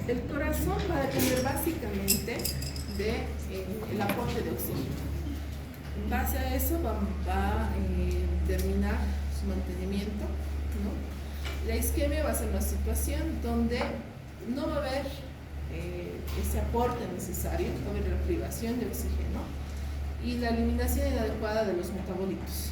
El corazón va a depender básicamente del aporte de oxígeno. En base a eso va a determinar su mantenimiento, ¿no? La isquemia va a ser una situación donde no va a haber ese aporte necesario, va a haber la privación de oxígeno y la eliminación inadecuada de los metabolitos.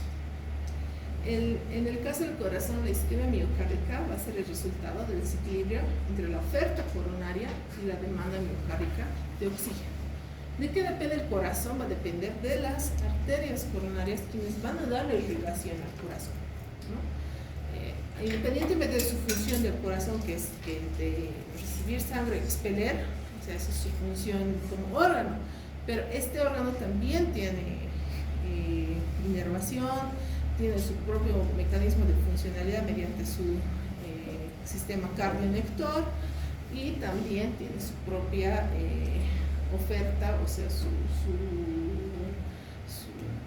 En el caso del corazón, la isquemia miocárdica va a ser el resultado del desequilibrio entre la oferta coronaria y la demanda miocárdica de oxígeno. ¿De qué depende el corazón? Va a depender de las arterias coronarias, quienes van a dar la irrigación al corazón, ¿no? Independientemente de su función del corazón, que es que de recibir sangre y expeler, o sea, esa es su función como órgano, pero este órgano también tiene inervación, tiene su propio mecanismo de funcionalidad mediante su sistema cardionector y también tiene su propia oferta, o sea, su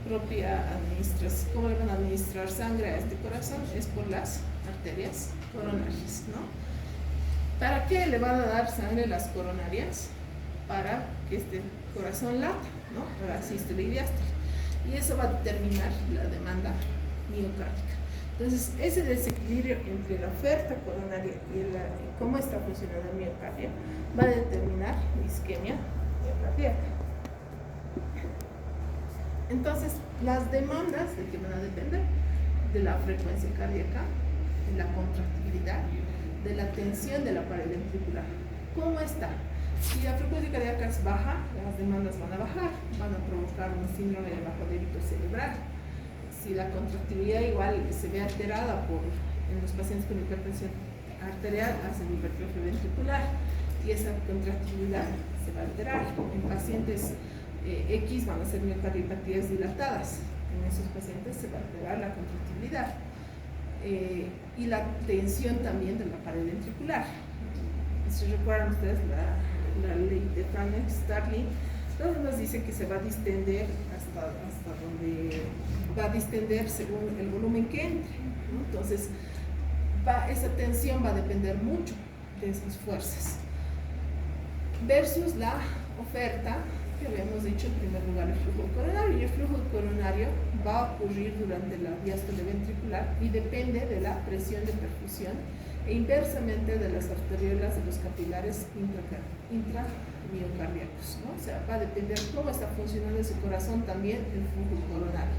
propia administración. ¿Cómo le van a administrar sangre a este corazón? Es por las arterias coronarias, ¿no? ¿Para qué le van a dar sangre las coronarias? Para que este corazón lata, ¿no? Para la sístole y diástole. Y eso va a determinar la demanda miocárdica. Entonces, ese desequilibrio entre la oferta coronaria y cómo está funcionando el miocardio va a determinar la isquemia miocardíaca. Entonces, las demandas de que van a depender de la frecuencia cardíaca, de la contractibilidad, de la tensión de la pared ventricular. ¿Cómo está? Si la frecuencia cardíaca es baja, las demandas van a bajar, van a provocar un síndrome de bajo débito cerebral. Si la contractibilidad igual se ve alterada en los pacientes con hipertensión arterial, hacen hipertrofia ventricular y esa contractibilidad se va a alterar. En pacientes X van a ser miocardiopatías dilatadas. En esos pacientes se va a alterar la contractibilidad y la tensión también de la pared ventricular. Si recuerdan ustedes la ley de Frank-Starling, nos dice que se va a distender hasta donde va a distender según el volumen que entre, ¿no? Entonces, esa tensión va a depender mucho de esas fuerzas. Versus la oferta, que habíamos dicho en primer lugar el flujo coronario. Y el flujo coronario va a ocurrir durante la diástole ventricular y depende de la presión de perfusión e inversamente de las arteriolas de los capilares intramiocardíacos, ¿no? O sea, va a depender cómo está funcionando ese corazón también el flujo coronario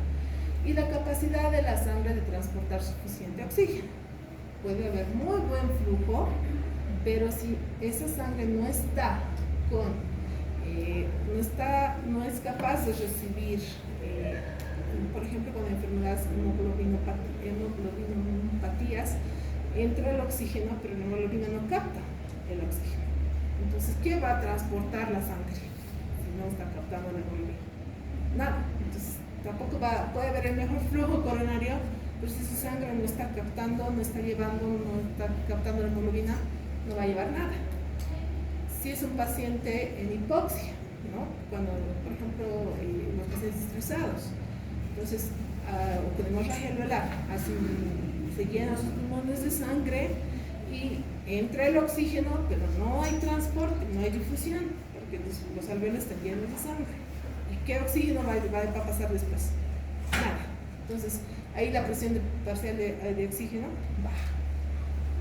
y la capacidad de la sangre de transportar suficiente oxígeno. Puede haber muy buen flujo, pero si esa sangre no está no es capaz de recibir, por ejemplo, con enfermedades hemoglobinopatías, entra el oxígeno, pero la hemoglobina no capta el oxígeno. Entonces, ¿qué va a transportar la sangre si no está captando la hemoglobina? Nada. Entonces, tampoco puede haber el mejor flujo coronario, pero si su sangre no está captando, no está captando la hemoglobina, no va a llevar nada. Si es un paciente en hipoxia, ¿no? Cuando, por ejemplo, los pacientes estresados, entonces, o con hemorragia alveolar, se llenan sus pulmones de sangre y entra el oxígeno, pero no hay transporte, no hay difusión, porque los alveolos están llenos de sangre. ¿Y qué oxígeno va a pasar después? Nada. Entonces, ahí la presión parcial de oxígeno baja.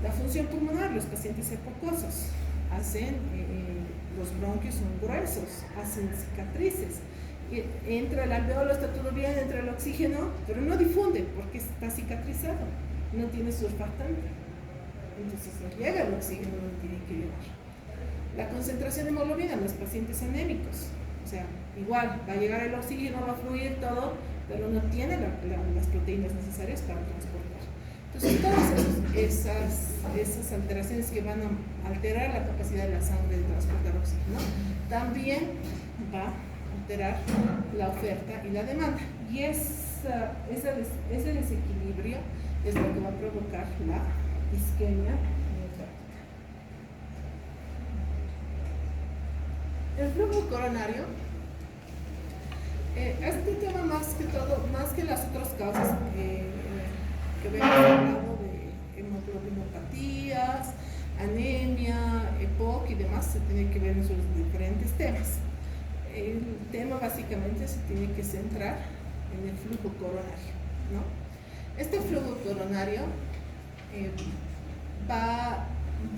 La función pulmonar, los pacientes hipocosos hacen, los bronquios son gruesos, hacen cicatrices. Entra el alveolo, está todo bien, entra el oxígeno, pero no difunde porque está cicatrizado, no tiene surfactante. Entonces no llega el oxígeno donde tiene que llegar. La concentración de hemoglobina en los pacientes anémicos, o sea, igual va a llegar el oxígeno, va a fluir todo, pero no tiene las proteínas necesarias para transportar. Entonces todas esas alteraciones que van a alterar la capacidad de la sangre de transportar oxígeno, también va a alterar la oferta y la demanda. Y ese desequilibrio es lo que va a provocar la isquemia miocárdica. El flujo coronario, este tema más que las otras causas que habíamos hablado de hemoglobinopatías, anemia, EPOC y demás, se tiene que ver en sus diferentes temas. El tema básicamente se tiene que centrar en el flujo coronario, ¿no? Este flujo coronario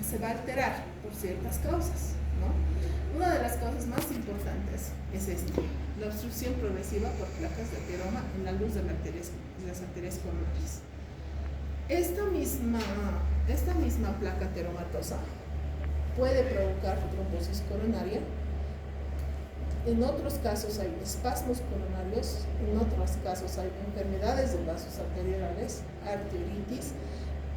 se va a alterar por ciertas causas, ¿no? Una de las causas más importantes es esta, la obstrucción progresiva por placas de ateroma en la luz de las arterias coronarias. Esta misma placa ateromatosa puede provocar trombosis coronaria. En otros casos hay espasmos coronarios, en otros casos hay enfermedades de vasos arteriales, arteritis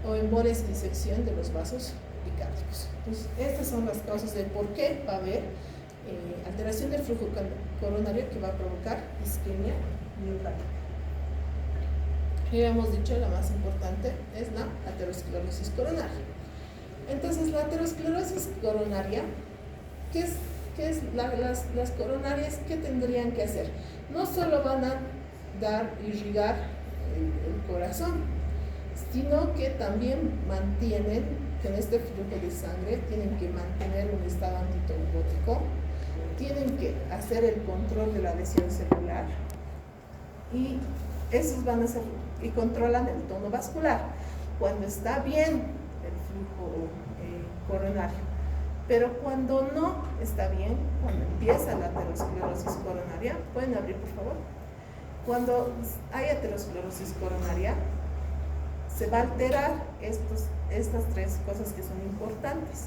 o embolias y disección de los vasos epicárdicos. Entonces, estas son las causas de por qué va a haber alteración del flujo coronario que va a provocar isquemia miocárdica. Ya hemos dicho, la más importante es la aterosclerosis coronaria. Entonces, la aterosclerosis coronaria, ¿qué es las coronarias? ¿Qué tendrían que hacer? No solo van a irrigar el corazón, sino que también mantienen, con este flujo de sangre, tienen que mantener un estado antitrombótico, tienen que hacer el control de la lesión celular y esos van a ser, y controlan el tono vascular cuando está bien el flujo coronario. Pero cuando no está bien, cuando empieza la aterosclerosis coronaria, ¿pueden abrir por favor? Cuando hay aterosclerosis coronaria, se va a alterar estas tres cosas que son importantes.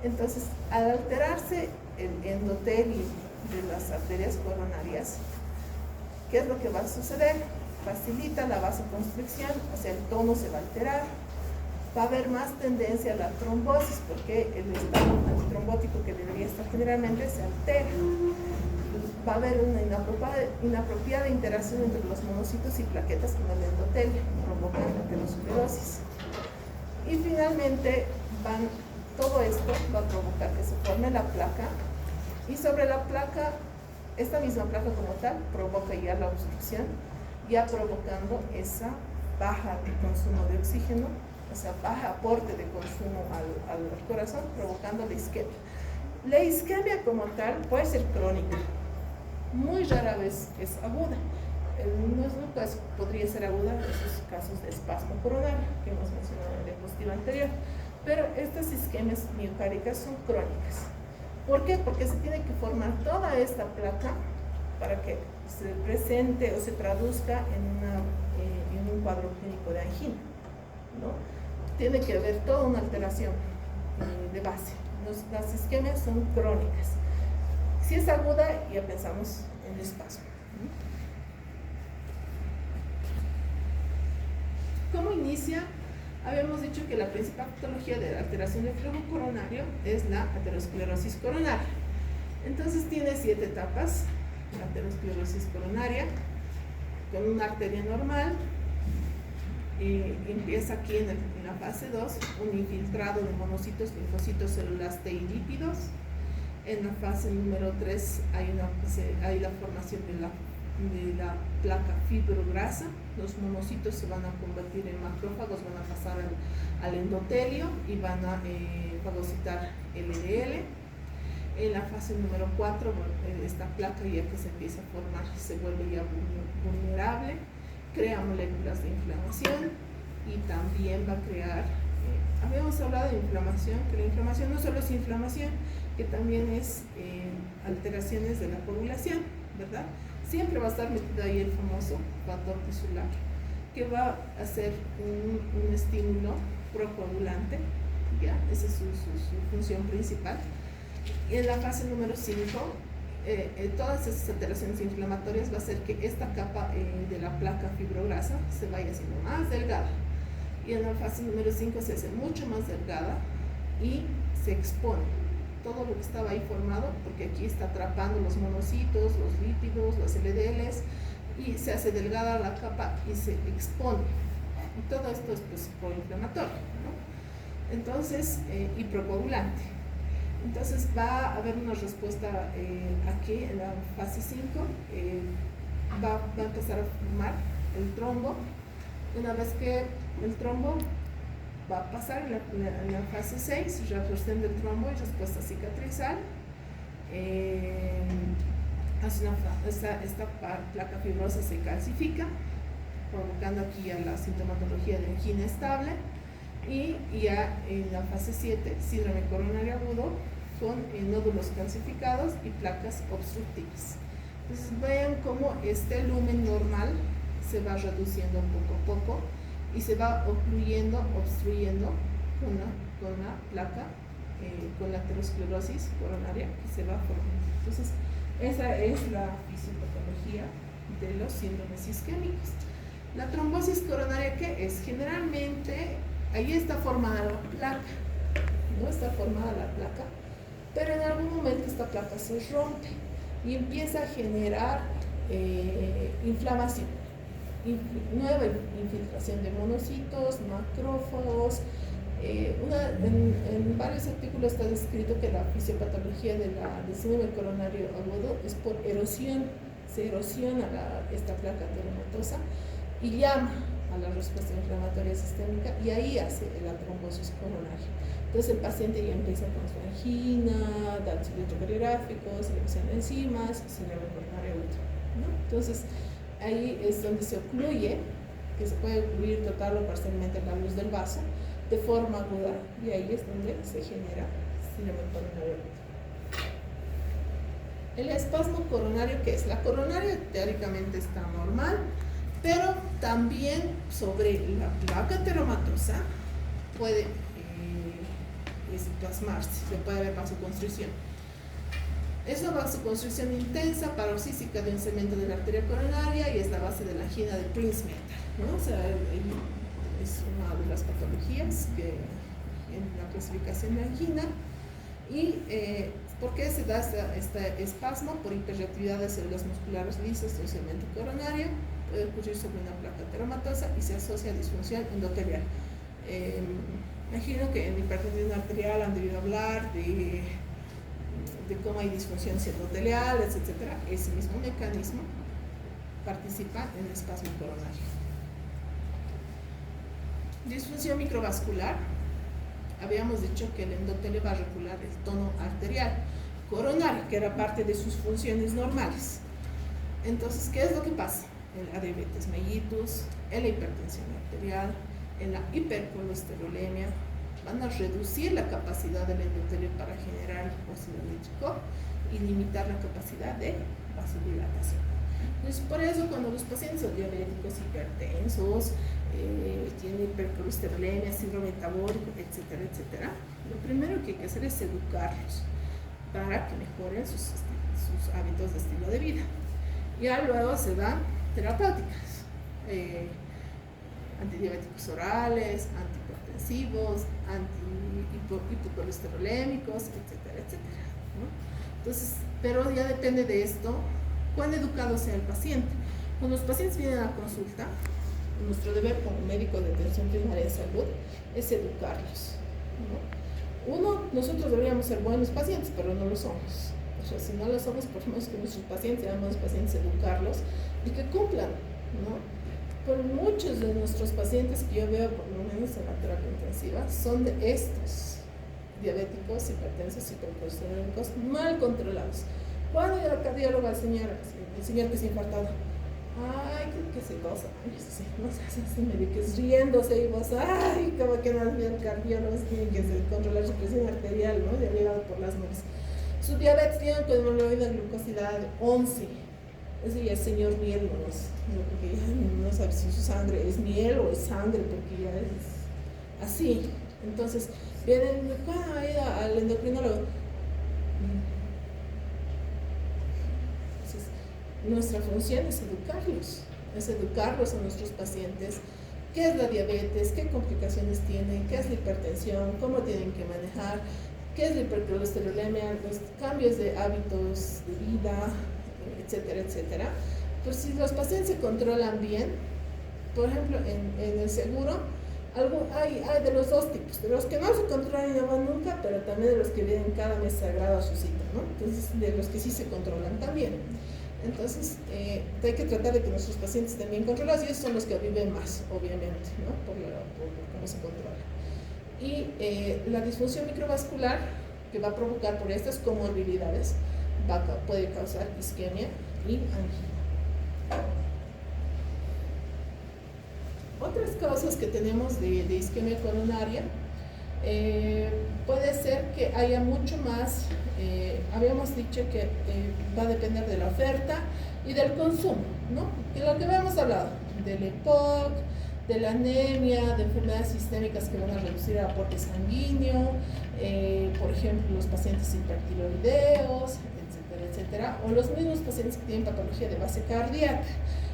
Entonces, al alterarse el endotelio de las arterias coronarias, ¿qué es lo que va a suceder? Facilita la vasoconstricción, o sea, el tono se va a alterar, va a haber más tendencia a la trombosis porque el estado antitrombótico que debería estar generalmente se altera. Va a haber una inapropiada interacción entre los monocitos y plaquetas con el endotelio, provocando aterosclerosis. Y finalmente, todo esto va a provocar que se forme la placa, y sobre la placa, esta misma placa como tal, provoca ya la obstrucción, ya provocando esa baja de consumo de oxígeno, o sea, baja aporte de consumo al corazón, provocando la isquemia. La isquemia como tal puede ser crónica, muy rara vez es aguda. En nuestro caso podría ser aguda en esos casos de espasmo coronario que hemos mencionado en la diapositiva anterior, pero estas isquemias miocárdicas son crónicas. ¿Por qué? Porque se tiene que formar toda esta placa para que se presente o se traduzca en un cuadro clínico de angina, ¿no? Tiene que haber toda una alteración de base. Las isquemias son crónicas. Si es aguda, ya pensamos en el espasmo. ¿Cómo inicia? Habíamos dicho que la principal patología de la alteración del flujo coronario es la aterosclerosis coronaria. Entonces tiene 7 etapas. La aterosclerosis coronaria, con una arteria normal, empieza aquí en la fase 2, un infiltrado de monocitos, linfocitos, células T y lípidos. En la fase número 3 hay la formación de la placa fibrograsa. Los monocitos se van a convertir en macrófagos, van a pasar al endotelio y van a fagocitar LDL. En la fase número 4, esta placa ya que se empieza a formar se vuelve ya vulnerable, crea moléculas de inflamación y también va a crear, habíamos hablado de inflamación, que la inflamación no solo es inflamación, que también es alteraciones de la coagulación, ¿verdad? Siempre va a estar metido ahí el famoso factor tisular, que va a ser un estímulo procoagulante, ¿ya? Esa es su función principal. Y en la fase número 5, todas esas alteraciones inflamatorias va a hacer que esta capa de la placa fibrograsa se vaya haciendo más delgada. Y en la fase número 5 se hace mucho más delgada y se expone todo lo que estaba ahí formado, porque aquí está atrapando los monocitos, los lípidos, los LDLs, y se hace delgada la capa y se expone. Y todo esto es pues proinflamatorio, ¿no? Entonces, y procoagulante. Entonces va a haber una respuesta aquí en la fase 5, va a empezar a formar el trombo. Una vez que el trombo va a pasar en la fase 6, reabsorción del trombo y respuesta cicatrizal. Esta placa fibrosa se calcifica, provocando aquí ya la sintomatología de angina estable, y ya en la fase 7, síndrome coronario agudo con nódulos calcificados y placas obstructivas. Entonces vean cómo este lumen normal se va reduciendo poco a poco y se va obstruyendo con la placa, con la aterosclerosis coronaria que se va formando. Entonces esa es la fisiopatología de los síndromes isquémicos. La trombosis coronaria, ¿qué es? Generalmente ahí está formada la placa, ¿no? Está formada la placa, pero en algún momento esta placa se rompe y empieza a generar inflamación, nueva infiltración de monocitos, macrófagos. En varios artículos está descrito que la fisiopatología del síndrome coronario agudo es por erosión. Se erosiona esta placa teromatosa y llama a la respuesta inflamatoria sistémica, y ahí hace la trombosis coronaria. Entonces el paciente ya empieza con su angina, datos electrocardiográficos, selección de enzimas, síndrome coronario agudo, ¿no? Entonces ahí es donde se ocluye, que se puede ocluir total o parcialmente la luz del vaso de forma aguda, y ahí es donde se genera síndrome coronario agudo. El espasmo coronario, ¿qué es? La coronaria teóricamente está normal, pero también sobre la placa teromatosa puede espasmarse, se puede ver vasoconstricción. Es una vasoconstricción intensa, paroxística de un segmento de la arteria coronaria, y es la base de la angina de Prinzmetal, ¿no? O sea, es una de las patologías que en la clasificación de angina. ¿Y por qué se da este espasmo? Por hiperreactividad de células musculares lisas del segmento coronario. Puede ocurrir sobre una placa teromatosa y se asocia a disfunción endotelial. Imagino que en hipertensión arterial han debido hablar de cómo hay disfunciones endoteliales, etc. Ese mismo mecanismo participa en el espasmo coronario. Disfunción microvascular. Habíamos dicho que el endotelio va a regular el tono arterial coronario, que era parte de sus funciones normales. Entonces, ¿qué es lo que pasa? En la diabetes mellitus, en la hipertensión arterial, en la hipercolesterolemia, van a reducir la capacidad del endotelio para generar óxido nítrico y limitar la capacidad de vasodilatación. Entonces, por eso cuando los pacientes son diabéticos, hipertensos, tienen hipercolesterolemia, síndrome metabólico, etcétera, etcétera, lo primero que hay que hacer es educarlos para que mejoren sus hábitos de estilo de vida. Ya luego se dan terapéuticas, antidiabéticos orales, antihipertensivos, hipocolesterolémicos, etcétera, etcétera, ¿no? Entonces, pero ya depende de esto, cuán educado sea el paciente. Cuando los pacientes vienen a la consulta, nuestro deber como médico de atención primaria de salud es educarlos, ¿no? Nosotros deberíamos ser buenos pacientes, pero no lo somos. O sea, si no lo somos, por lo menos que nuestros pacientes, seamos pacientes, educarlos y que cumplan, ¿no? Por muchos de nuestros pacientes que yo veo, por lo menos en la terapia intensiva, son de estos diabéticos, hipertensos, hipercolesterolémicos mal controlados. Cuando yo la cardióloga, el señor que se infartado, ay, qué se cosa, sí, no sé, así medio que es riéndose, y vos, ay, como que no el cardiólogo tiene que controlar su presión arterial, ¿no? Ya llegado por las nubes. Su diabetes tiene un hemoglobina glucosilada de 11. Ese ya es señor miel, ¿no? Porque ya no sabe si su sangre es miel o es sangre, porque ya es así. Entonces, vienen al endocrinólogo. Entonces, nuestra función es educarlos a nuestros pacientes. ¿Qué es la diabetes? ¿Qué complicaciones tienen? ¿Qué es la hipertensión? ¿Cómo tienen que manejar? ¿Qué es la hipercolesterolemia? Los cambios de hábitos de vida, etcétera, etcétera. Pues si los pacientes se controlan bien, por ejemplo, en el seguro, hay de los dos tipos, de los que no se controlan y no van nunca, pero también de los que vienen cada mes sagrado a su cita, ¿no? Entonces, de los que sí se controlan también. Entonces, hay que tratar de que nuestros pacientes estén bien controlados, y esos son los que viven más, obviamente, ¿no? Por cómo se controla. Y la disfunción microvascular que va a provocar por estas comorbilidades puede causar isquemia y angina. Otras causas que tenemos de isquemia coronaria puede ser que haya mucho más, habíamos dicho que va a depender de la oferta y del consumo, ¿no? Y lo que habíamos hablado, del EPOC, de la anemia, de enfermedades sistémicas que van a reducir el aporte sanguíneo, por ejemplo, los pacientes hipertiroideos, etcétera, etcétera, o los mismos pacientes que tienen patología de base cardíaca,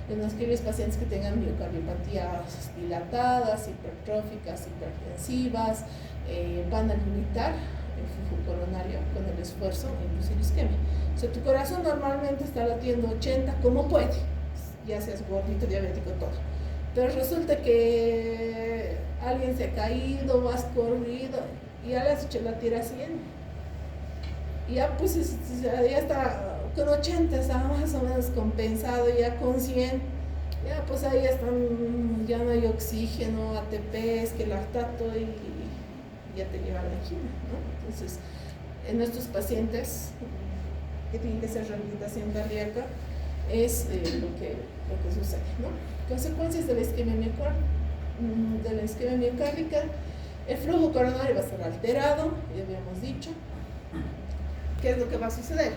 en los aquellos pacientes que tengan miocardiopatías dilatadas, hipertróficas, hipertensivas, van a limitar el flujo coronario con el esfuerzo e inducir isquemia. O sea, tu corazón normalmente está latiendo 80 como puede, ya seas gordito, diabético, todo. Pero resulta que alguien se ha caído, has corrido y ya le has hecho latir a 100. Y ya pues ya está con 80, está más o menos compensado, ya con 100, ya pues ahí están, ya no hay oxígeno, ATPs, que lactato y ya te lleva la angina, ¿no? Entonces, en estos pacientes que tienen que hacer rehabilitación cardíaca es lo que sucede, ¿no? Consecuencias de la isquemia miocárdica, el flujo coronario va a estar alterado, ya habíamos dicho. ¿Qué es lo que va a suceder?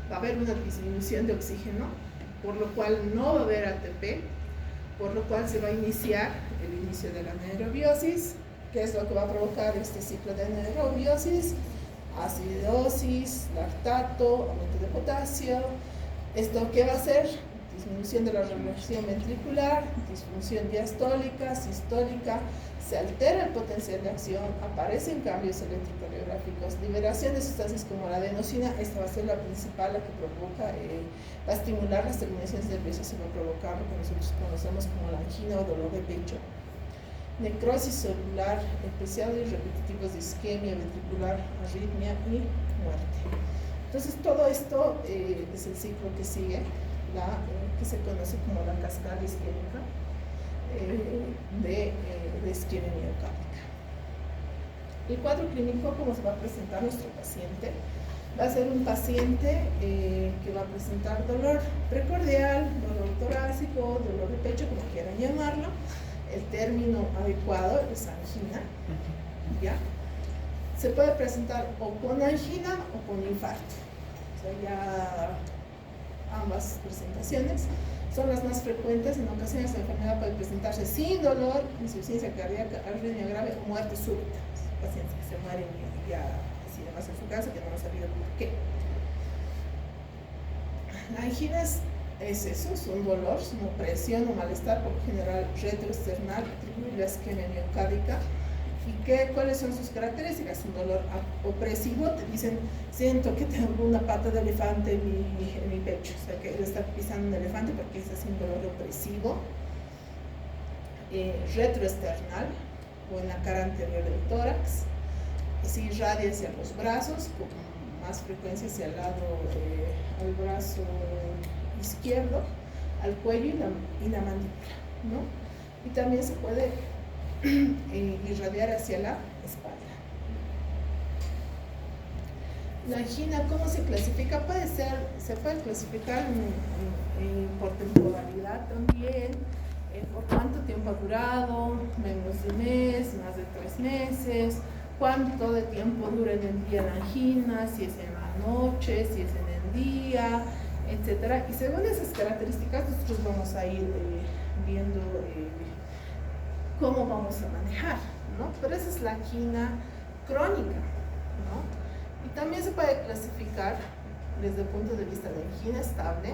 Va a haber una disminución de oxígeno, por lo cual no va a haber ATP, por lo cual se va a iniciar el inicio de la anaerobiosis. ¿Qué es lo que va a provocar este ciclo de anaerobiosis? Acidosis, lactato, aumento de potasio. ¿Esto qué va a hacer? Disminución de la relajación ventricular, disfunción diastólica, sistólica, se altera el potencial de acción, aparecen cambios electrocardiográficos, liberación de sustancias como la adenosina. Esta va a ser la principal, la que provoca, va a estimular las terminaciones nerviosas y va a provocar lo que nosotros conocemos como la angina o dolor de pecho. Necrosis celular, episodios repetitivos de isquemia ventricular, arritmia y muerte. Entonces todo esto es el ciclo que sigue, que se conoce como la cascada isquémica de isquemia miocárdica. El cuadro clínico, como se va a presentar nuestro paciente, va a ser un paciente que va a presentar dolor precordial, dolor torácico, dolor de pecho, como quieran llamarlo. El término adecuado es angina, ¿ya? Se puede presentar o con angina o con infarto. O sea, ya ambas presentaciones son las más frecuentes. En ocasiones la enfermedad puede presentarse sin dolor, insuficiencia cardíaca, arritmia grave o muerte súbita. Pacientes que se mueren y ya además en su casa que no han sabido por qué. La angina es eso, es un dolor, es una opresión o malestar, por lo general retroesternal, atribuible a isquemia miocárdica. ¿Y cuáles son sus características? Un dolor opresivo, te dicen, siento que tengo una pata de elefante en mi pecho, o sea que él está pisando un elefante porque es así un dolor opresivo. Retroesternal, o en la cara anterior del tórax, se irradia hacia los brazos, con más frecuencia hacia el lado al brazo izquierdo, al cuello y la mandíbula, ¿no? Y también se puede irradiar hacia la espalda. La angina, ¿cómo se clasifica? Se puede clasificar por temporalidad también, por cuánto tiempo ha durado, menos de un mes, más de 3 meses, cuánto de tiempo dura en el día la angina, si es en la noche, si es en el día, etcétera. Y según esas características nosotros vamos a ir viendo cómo vamos a manejar, ¿no? Pero esa es la angina crónica, ¿no? Y también se puede clasificar desde el punto de vista de angina estable,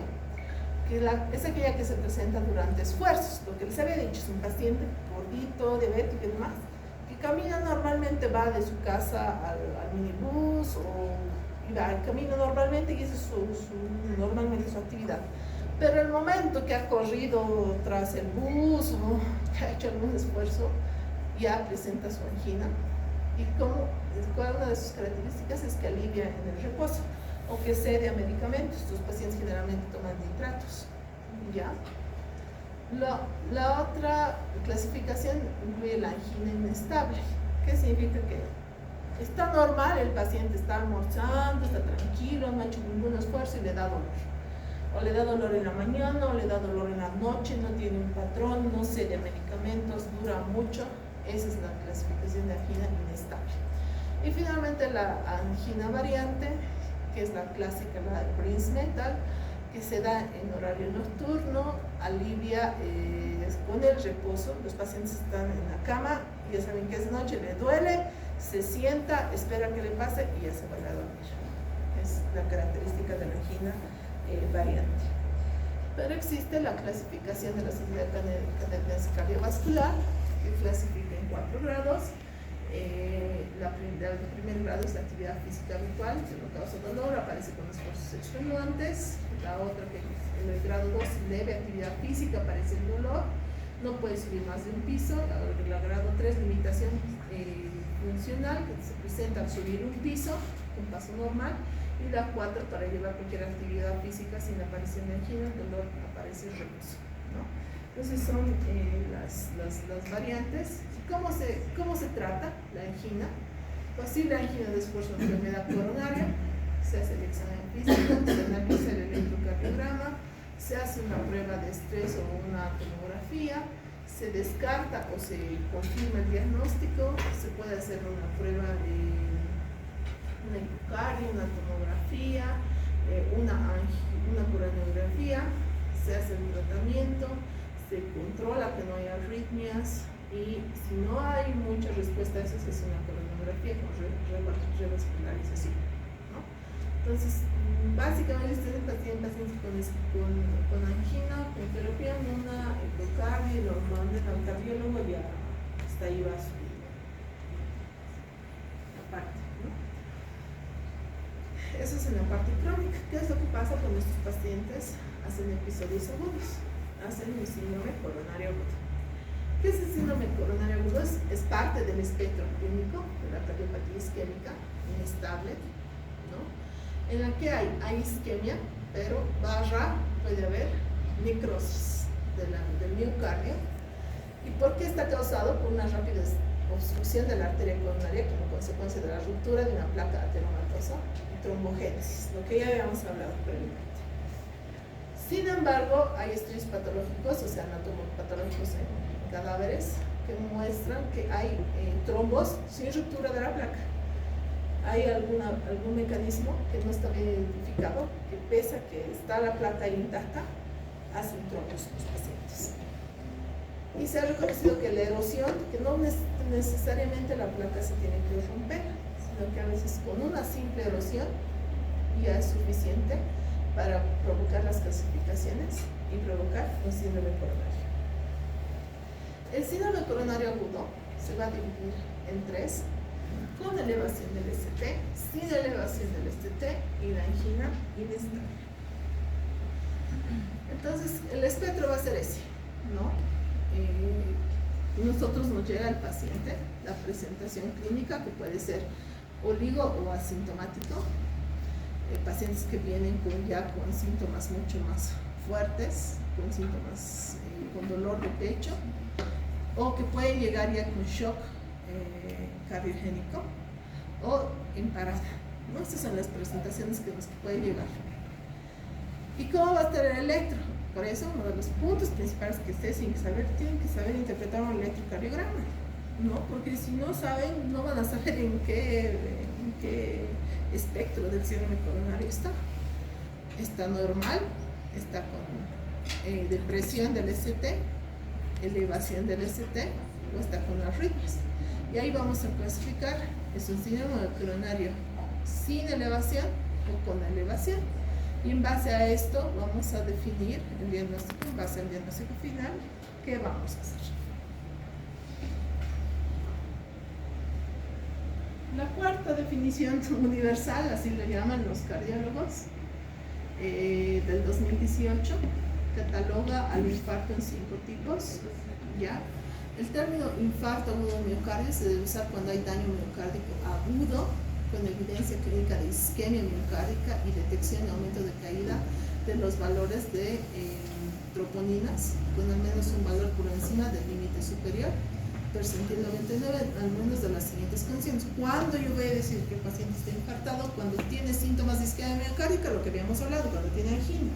que es aquella que se presenta durante esfuerzos. Lo que les había dicho, es un paciente gordito, diabético y demás, que camina normalmente, va de su casa al minibús y va al camino normalmente, y esa es normalmente su actividad. Pero el momento que ha corrido tras el bus o que ha hecho algún esfuerzo, ya presenta su angina. Y una de sus características es que alivia en el reposo o que cede a medicamentos. Estos pacientes generalmente toman nitratos. ¿Ya? La otra clasificación incluye la angina inestable. ¿Qué significa? Que está normal, el paciente está almorzando, está tranquilo, no ha hecho ningún esfuerzo y le da dolor. O le da dolor en la mañana, o le da dolor en la noche, no tiene un patrón, no sé de medicamentos, dura mucho. Esa es la clasificación de angina inestable. Y finalmente la angina variante, que es la clásica, la de Prince-Metal, que se da en horario nocturno, alivia con el reposo. Los pacientes están en la cama, ya saben que es noche, le duele, se sienta, espera que le pase y ya se vuelve a dormir. Es la característica de la angina variante. Pero existe la clasificación de la Sociedad Canadense Cardiovascular, que clasifica en 4 grados. El primer grado es la actividad física habitual, que no causa dolor, aparece con esfuerzos extenuantes. La otra, que en el grado 2, leve actividad física, aparece el dolor, no puede subir más de un piso. La grado 3, limitación funcional, que se presenta al subir un piso, un paso normal. Y la 4, para llevar cualquier actividad física sin aparición de angina, el dolor aparece en reposo, ¿no? Entonces son las variantes. ¿Cómo se trata la angina? Posible angina después de una enfermedad coronaria, se hace el examen físico, se analiza el electrocardiograma, se hace una prueba de estrés o una tomografía, se descarta o se confirma el diagnóstico, se puede hacer una prueba de una ecocardio, una tomografía, una coronografía, se hace el tratamiento, se controla que no haya arritmias, y si no hay mucha respuesta a eso, se hace una coronografía con revascularización, ¿no? Entonces, básicamente ustedes tienen pacientes con angina, con terapia, una ecocardio, y normalmente al cardiólogo ya hasta ahí va su parte, ¿no? Eso es en la parte crónica. ¿Qué es lo que pasa cuando estos pacientes hacen episodios agudos? Hacen un síndrome coronario agudo. ¿Qué es el síndrome coronario agudo? Es parte del espectro clínico de la cardiopatía isquémica inestable, ¿no? En la que hay isquemia, pero puede haber necrosis del miocardio. ¿Y por qué está causado? Por una rápida obstrucción de la arteria coronaria como consecuencia de la ruptura de una placa ateromatosa y trombogénesis, lo que ya habíamos hablado previamente. Sin embargo, hay estudios patológicos, o sea, anatomopatológicos en cadáveres, que muestran que hay trombos sin ruptura de la placa. Hay algún mecanismo que no está bien identificado, que pese a que está la placa intacta, hacen trombos los pacientes. Y se ha reconocido que la erosión, que no necesariamente la placa se tiene que romper, sino que a veces con una simple erosión ya es suficiente para provocar las calcificaciones y provocar un síndrome coronario. El síndrome coronario agudo se va a dividir en 3, con elevación del ST, sin elevación del ST y la angina inestable. Entonces, el espectro va a ser ese, ¿no? Nosotros nos llega al paciente la presentación clínica, que puede ser oligo o asintomático, pacientes que vienen con síntomas mucho más fuertes, con síntomas con dolor de pecho, o que pueden llegar ya con shock cardiogénico o en parada, ¿no? Estas son las presentaciones que nos pueden llegar. ¿Y cómo va a estar el electro? Por eso, uno de los puntos principales que ustedes tienen que saber interpretar un electrocardiograma, ¿no? Porque si no saben, no van a saber en qué espectro del síndrome coronario está. Está normal, está con depresión del ST, elevación del ST, o está con arritmias. Y ahí vamos a clasificar, es un síndrome coronario sin elevación o con elevación. Y en base a esto vamos a definir el diagnóstico, en base al diagnóstico final, ¿qué vamos a hacer? La cuarta definición universal, así lo llaman los cardiólogos, del 2018, cataloga al infarto en 5 tipos, ¿ya? El término infarto agudo de miocardio se debe usar cuando hay daño miocárdico agudo, con evidencia clínica de isquemia miocárdica y detección y aumento de caída de los valores de troponinas, con al menos un valor por encima del límite superior percentil 99, al menos de las siguientes condiciones. Cuando yo voy a decir que el paciente está infartado, cuando tiene síntomas de isquemia miocárdica, lo que habíamos hablado, cuando tiene angina.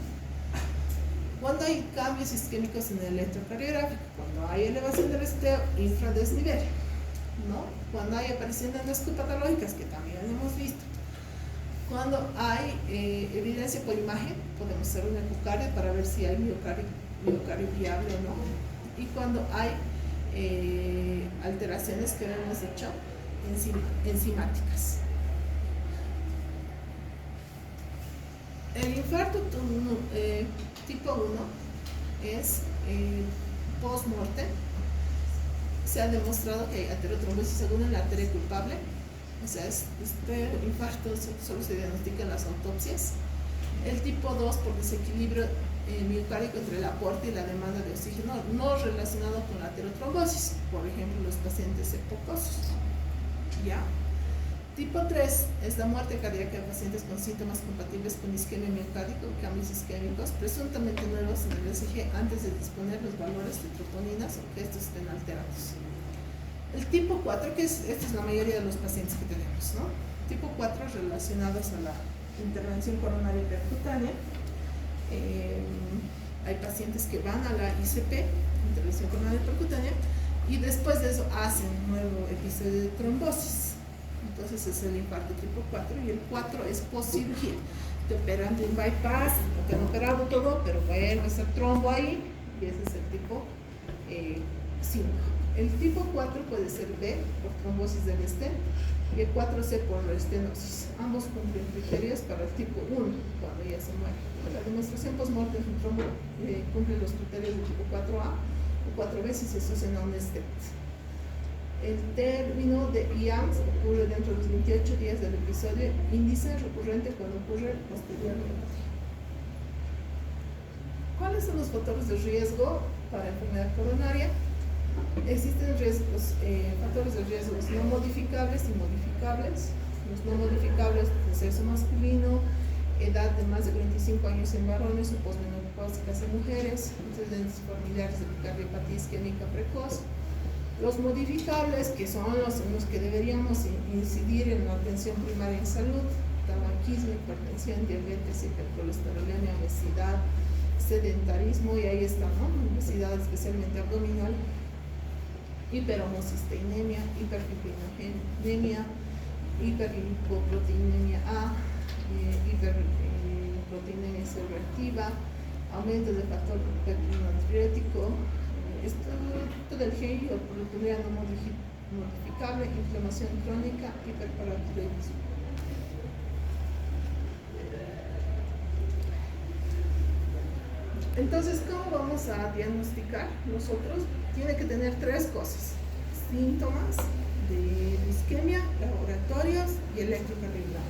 Cuando hay cambios isquémicos en el electrocardiográfico, cuando hay elevación del esteo infradesnivel, ¿no? Cuando hay aparición de endoscopatológicas, que también hemos visto. Cuando hay evidencia por imagen, podemos hacer una ecocardio para ver si hay miocardio viable o no. Y cuando hay alteraciones que hemos dicho enzimáticas. El infarto tipo 1 es post-mortem. Se ha demostrado que hay aterotrombosis según la arteria culpable. O sea, este infarto solo se diagnostica en las autopsias. El tipo 2 por desequilibrio miocárdico entre el aporte y la demanda de oxígeno no relacionado con la aterotrombosis, por ejemplo los pacientes hipocosos. ¿Ya? Tipo 3 es la muerte cardíaca de pacientes con síntomas compatibles con isquemia miocárdica o cambios isquémicos presuntamente nuevos en el ECG antes de disponer los valores de troponinas o que estos estén alterados. El tipo 4, que esta es la mayoría de los pacientes que tenemos, ¿no? Tipo 4 relacionados a la intervención coronaria percutánea. Hay pacientes que van a la ICP, intervención coronaria percutánea, y después de eso hacen un nuevo episodio de trombosis. Entonces es el infarto tipo 4, y el 4 es post-cirugía. Te operan de un bypass, no te han operado todo, pero vuelve a ser trombo ahí, y ese es el tipo 5. El tipo 4 puede ser B por trombosis del stent y el 4C por estenosis. Ambos cumplen criterios para el tipo 1 cuando ya se muere. La demostración post-mortem en trombo cumple los criterios del tipo 4A o 4B si se asocia a un stent. El término de IAMS ocurre dentro de los 28 días del episodio, índice recurrente cuando ocurre posteriormente. ¿Cuáles son los factores de riesgo para enfermedad coronaria? Existen factores de riesgo no modificables y modificables. Los no modificables de sexo masculino, edad de más de 45 años en varones o posmenopáusicas en mujeres, antecedentes familiares de cardiopatía isquémica precoz. Los modificables, que son los en los que deberíamos incidir en la atención primaria en salud: tabaquismo, hipertensión, diabetes, hipercolesterolemia, obesidad, sedentarismo, y ahí está, ¿no? Obesidad especialmente abdominal, hiperhomocisteinemia, hiperlipidemia, hiperlipoproteinemia A, hiperproteinemia reactiva, aumento del factor peptidoglicético, esto del GI o proteinuria no modificable, inflamación crónica, hiperparatiroidismo. Entonces, ¿cómo vamos a diagnosticar nosotros? Tiene que tener 3 cosas: síntomas de isquemia, laboratorios y electrocardiograma.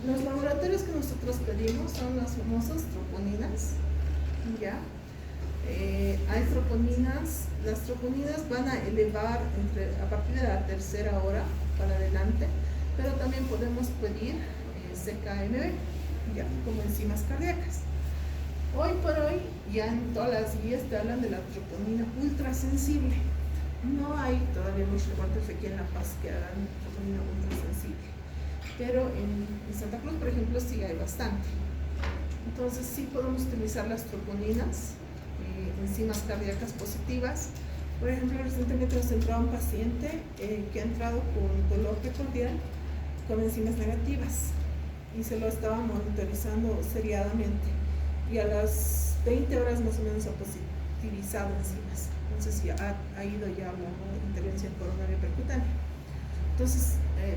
Los laboratorios que nosotros pedimos son las famosas troponinas, ¿ya? Hay troponinas, las troponinas van a elevar a partir de la 3ª hora para adelante, pero también podemos pedir CKMB, ya, como enzimas cardíacas. Hoy por hoy, ya en todas las guías te hablan de la troponina ultrasensible. No hay todavía muchos reportes aquí en La Paz que hagan troponina ultrasensible, pero en Santa Cruz, por ejemplo, sí hay bastante. Entonces sí podemos utilizar las troponinas, enzimas cardíacas positivas. Por ejemplo, recientemente nos entró un paciente que ha entrado con dolor precordial con enzimas negativas y se lo estaba monitorizando seriadamente, y a las 20 horas más o menos ha positivizado enzimas. Entonces ya ha ido ya a la intervención coronaria percutánea. Entonces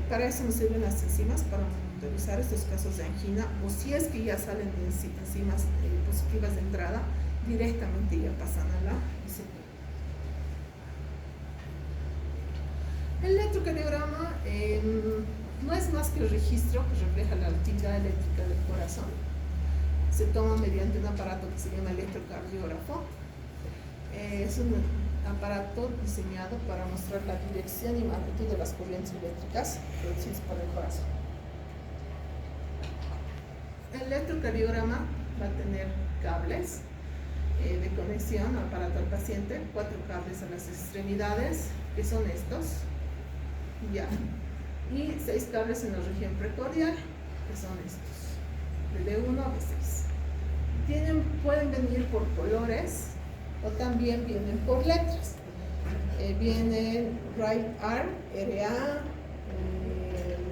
para eso nos sirven las enzimas, para monitorizar estos casos de angina, o si es que ya salen de enzimas positivas de entrada, directamente ya pasan a la ICP. El electrocardiograma no es más que el registro que refleja la actividad eléctrica del corazón. Se toma mediante un aparato que se llama electrocardiógrafo. Es un aparato diseñado para mostrar la dirección y magnitud de las corrientes eléctricas producidas por el corazón. El electrocardiograma va a tener cables de conexión aparato al paciente, 4 cables a las extremidades, que son estos, ya, y 6 cables en la región precordial, que son estos, de B1 a B6. Pueden venir por colores o también vienen por letras. Vienen right arm, RA,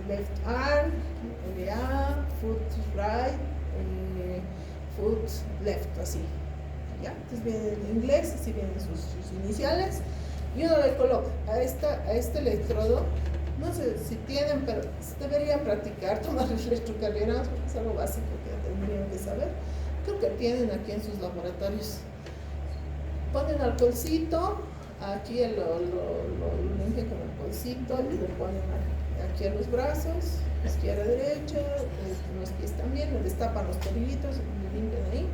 left arm, LA, foot right, foot left, así. ¿Ya? Entonces viene en inglés, así vienen sus iniciales, y uno le coloca a este electrodo. No sé si tienen, pero deberían practicar tomar el electrocardiograma, porque es algo básico que tendrían que saber. Creo que tienen aquí en sus laboratorios. Ponen alcoholcito, aquí lo limpian con alcoholcito y lo ponen aquí a los brazos, izquierda, derecha, en los pies también, le destapan los tobillitos, lo limpian ahí.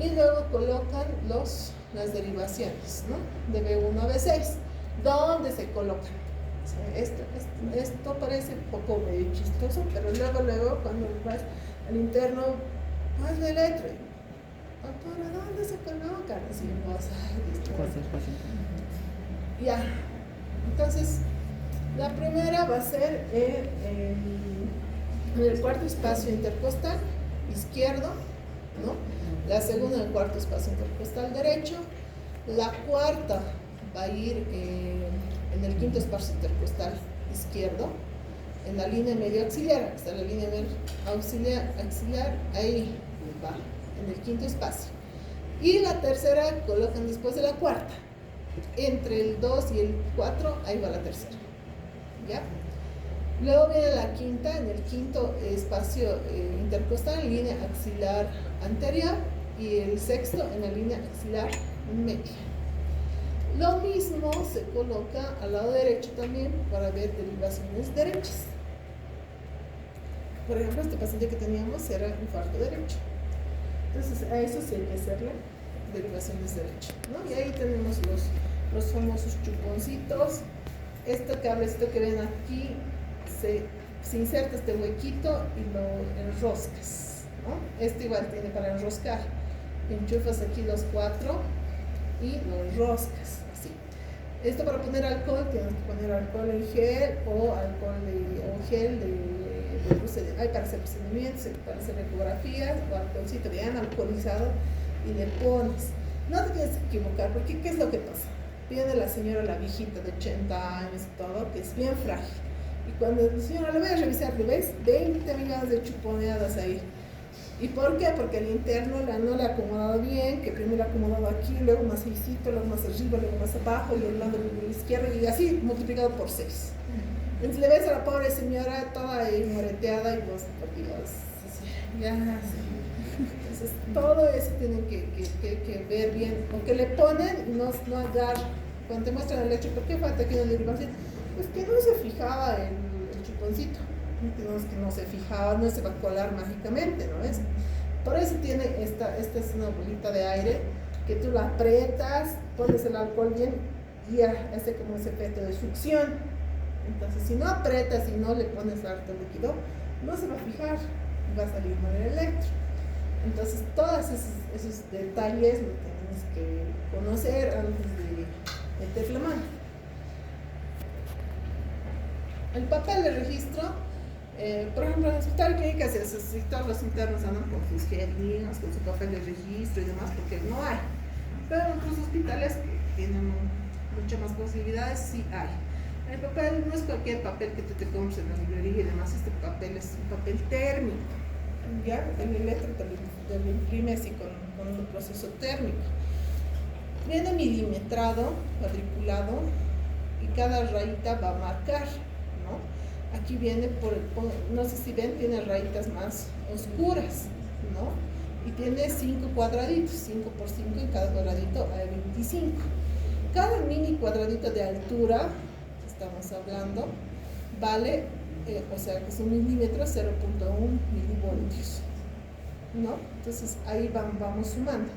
Y luego colocan las derivaciones, ¿no? De B1 a B6. ¿Dónde se colocan? O sea, esto parece un poco medio chistoso, pero luego cuando vas al interno, vas de letra. Doctora, ¿dónde se colocan? Así vos, ya. Entonces, la primera va a ser en el cuarto espacio intercostal izquierdo, ¿no? La segunda en el cuarto espacio intercostal derecho. La cuarta va a ir en el quinto espacio intercostal izquierdo, en la línea medio auxiliar. Está la línea medio auxiliar, ahí va, en el quinto espacio. Y la tercera colocan después de la cuarta. Entre el 2 y el 4, ahí va la tercera. ¿Ya? Luego viene la quinta, en el quinto espacio intercostal, en línea axilar anterior, y el sexto en la línea axilar media. Lo mismo se coloca al lado derecho también para ver derivaciones derechas. Por ejemplo, este paciente que teníamos era infarto derecho. Entonces, a eso sí hay que hacerle derivaciones derecho, ¿no? Y ahí tenemos los famosos chuponcitos. Este cablecito que ven aquí se inserta este huequito y lo enroscas, ¿no? Este igual tiene para enroscar. Enchufas aquí los 4 y lo enroscas, así. Esto para poner alcohol, tienes que poner alcohol en gel o gel para hacer procedimientos, para hacer ecografías, o alcoholcito bien alcoholizado y le pones. No te tienes que equivocar, porque ¿qué es lo que pasa? Viene la señora, la viejita de 80 años y todo, que es bien frágil. Y cuando la señora le voy a revisar, ¿le ves? 20 millones de chuponeadas ahí. ¿Y por qué? Porque el interno no le ha acomodado bien, que primero le ha acomodado aquí, luego más seisito, luego más arriba, luego más abajo, y el lado izquierdo, y así multiplicado por 6. Entonces le ves a la pobre señora toda moreteada y vos, por Dios, ya, sí. Entonces todo eso tienen que ver bien, porque le ponen y no agarran. Cuando te muestran el hecho, ¿por qué falta aquí una derivación? Pues que no se fijaba el chuponcito. Que no se fijaba, no se va a colar mágicamente, ¿no es? Por eso tiene esta es una bolita de aire que tú la aprietas, pones el alcohol bien y ya hace como ese efecto de succión. Entonces, si no aprietas y no le pones harto líquido, no se va a fijar y va a salir mal el electro. Entonces, todos esos detalles lo tenemos que conocer antes de meter la mano. El papel de registro. Por ejemplo, en el hospital clínica todos los internos andan con sus jeringas, con su papel de registro y demás, porque no hay. Pero en otros hospitales que tienen muchas más posibilidades, sí hay. El papel no es cualquier papel que tú te compres en la librería y demás, este papel es un papel térmico. Ya, el electro te lo imprime así con un proceso térmico. Viene milimetrado, cuadriculado, y cada rayita va a marcar, ¿no? Aquí viene no sé si ven, tiene rayitas más oscuras, ¿no? Y tiene 5 cuadraditos, 5 por 5, en cada cuadradito hay 25. Cada mini cuadradito de altura, estamos hablando, vale, o sea, que es un milímetro, 0.1 milivoltios, ¿no? Entonces ahí vamos sumando.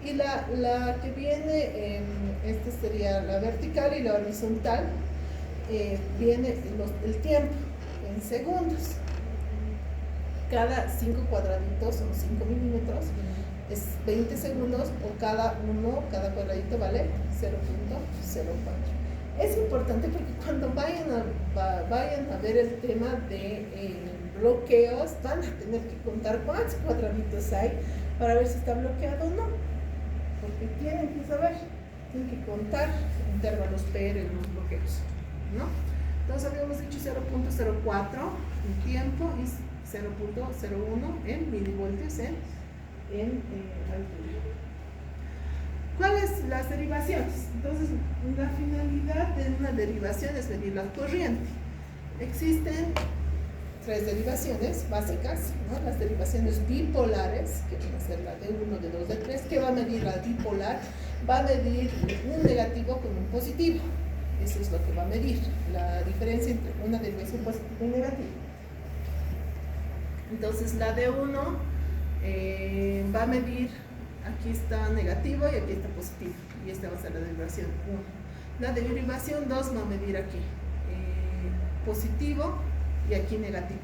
Y la que viene, esta sería la vertical, y la horizontal, viene el tiempo en segundos. Cada 5 cuadraditos son 5 milímetros, es 20 segundos o cada cuadradito vale 0.04. Es importante porque cuando vayan a ver el tema de bloqueos, van a tener que contar cuántos cuadraditos hay para ver si está bloqueado o no, porque tienen que saber, tienen que contar intervalos PR en los bloqueos, ¿no? Entonces habíamos dicho 0.04 en tiempo y 0.01 en milivoltios en altura. ¿Cuáles las derivaciones? Entonces, la finalidad de una derivación es medir la corriente. Existen 3 derivaciones básicas, ¿no? Las derivaciones bipolares, que van a ser la de 1, de 2, de 3, que va a medir la bipolar, va a medir un negativo con un positivo. Eso es lo que va a medir, la diferencia entre una derivación positiva y negativa. Entonces, la de 1 va a medir, aquí está negativo y aquí está positivo, y esta va a ser la derivación 1. La derivación 2 va a medir aquí positivo y aquí negativo.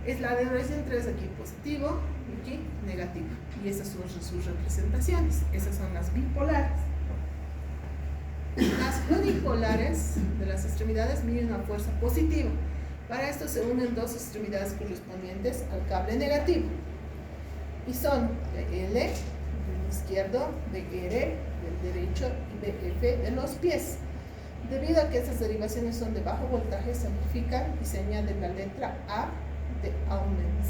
Es la derivación 3 aquí positivo y aquí negativo, y esas son sus representaciones. Esas son las bipolares. Las unipolares de las extremidades miden una fuerza positiva. Para esto se unen 2 extremidades correspondientes al cable negativo, y son BL del izquierdo, BR del derecho y BF de los pies. Debido a que estas derivaciones son de bajo voltaje, se amplifican y se añade la letra A de aumento,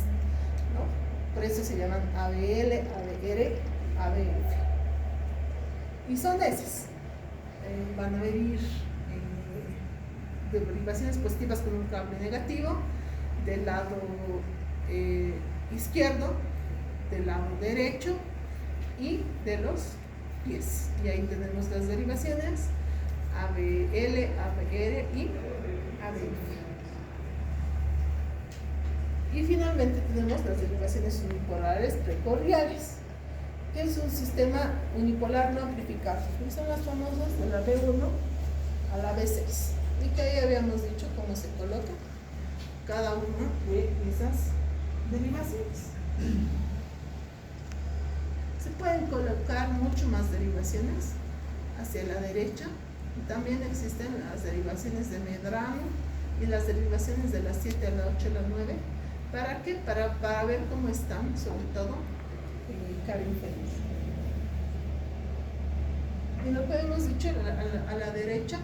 ¿no? Por eso se llaman ABL, ABR, ABF. Y son esas. Van a medir derivaciones positivas con un cable negativo del lado izquierdo, del lado derecho y de los pies. Y ahí tenemos las derivaciones ABL, ABR y ABF. Y finalmente tenemos las derivaciones unipolares precordiales, que es un sistema unipolar no amplificado, y son las famosas de la B1 a la B6, y que ahí habíamos dicho cómo se coloca cada una de esas derivaciones. Se pueden colocar mucho más derivaciones hacia la derecha, y también existen las derivaciones de Medrano y las derivaciones de las 7 a la 8 a la 9. ¿Para qué? Para ver cómo están, sobre todo, cara inferior. Y lo que hemos dicho a la derecha,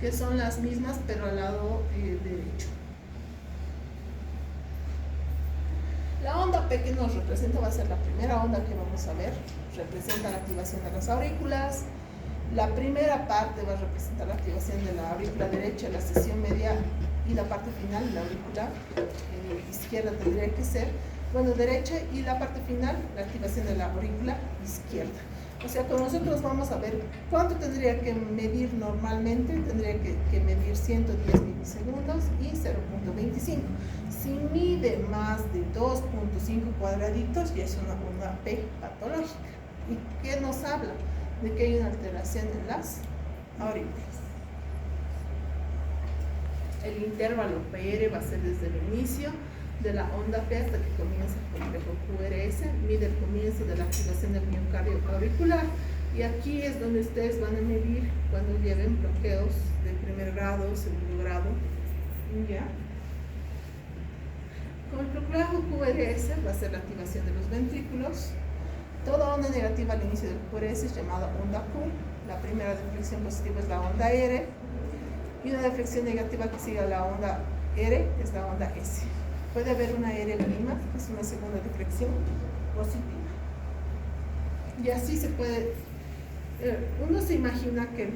que son las mismas, pero al lado derecho. La onda P que nos representa va a ser la primera onda que vamos a ver. Representa la activación de las aurículas. La primera parte va a representar la activación de la aurícula derecha, la sección media, y la parte final, la aurícula izquierda tendría que ser, bueno, derecha, y la parte final, la activación de la aurícula izquierda. O sea, con nosotros vamos a ver cuánto tendría que medir normalmente. Tendría que medir 110 milisegundos y 0.25. Si mide más de 2.5 cuadraditos, ya es una onda P patológica. ¿Y qué nos habla? De que hay una alteración en las aurículas. El intervalo PR va a ser desde el inicio de la onda P hasta que comienza el complejo QRS, mide el comienzo de la activación del miocardio auricular, y aquí es donde ustedes van a medir cuando lleven bloqueos de primer grado, segundo grado, ¿ya? Con el complejo QRS va a ser la activación de los ventrículos. Toda onda negativa al inicio del QRS es llamada onda Q. La primera deflexión positiva es la onda R, y una deflexión negativa que sigue a la onda R es la onda S. Puede haber una R mínima, que es una segunda deflexión positiva. Y así se puede, uno se imagina que el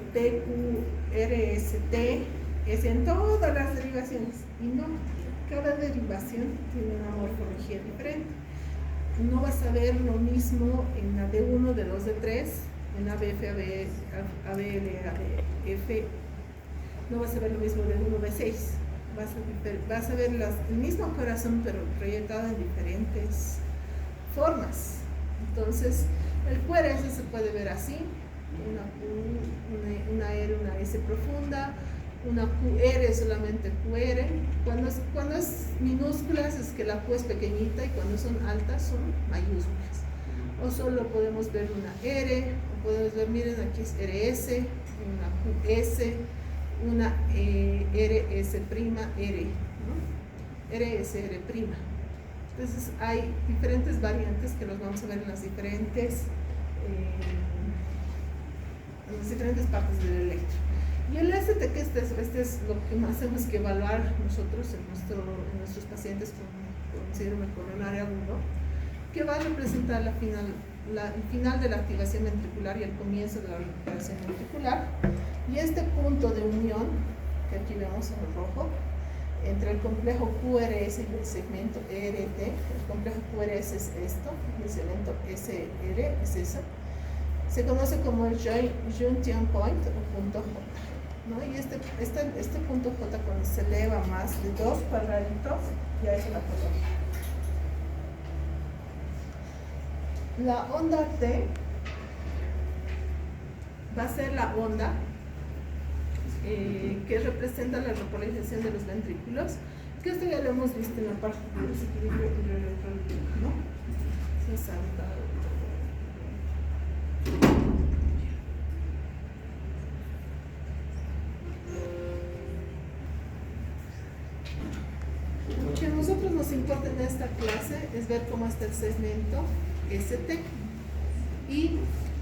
PQRST es en todas las derivaciones, y no, cada derivación tiene una morfología diferente. No vas a ver lo mismo en la D1, D2, D3, en la ABF, ABL, ABF, no vas a ver lo mismo de 1, B6. Vas a ver el mismo corazón, pero proyectado en diferentes formas. Entonces, el QRS se puede ver así: una Q, una R, una S profunda, una QR, solamente QR. Cuando es minúsculas es que la Q es pequeñita, y cuando son altas son mayúsculas. o solo podemos ver una R, o podemos ver, miren, aquí es RS, una QS, una RS', R, ¿no? RSR'. Entonces hay diferentes variantes que los vamos a ver en las diferentes partes del electro. Y el ST, que este es lo que más tenemos que evaluar nosotros en nuestros pacientes con síndrome coronario agudo, que va a representar el final de la activación ventricular y el comienzo de la recuperación ventricular. Y este punto de unión, que aquí vemos en el rojo, entre el complejo QRS y el segmento ERT, el complejo QRS es esto, el segmento SR es eso, se conoce como el Junction Point o punto J, ¿no? Y este punto J, cuando se eleva más de 2 cuadraditos, ya es la patología. La onda T va a ser la onda que representa la repolarización de los ventrículos, que esto ya lo hemos visto en la parte del desequilibrio electrolítico, ¿no? Se salta. Lo que a nosotros nos importa en esta clase es ver cómo está el segmento ST y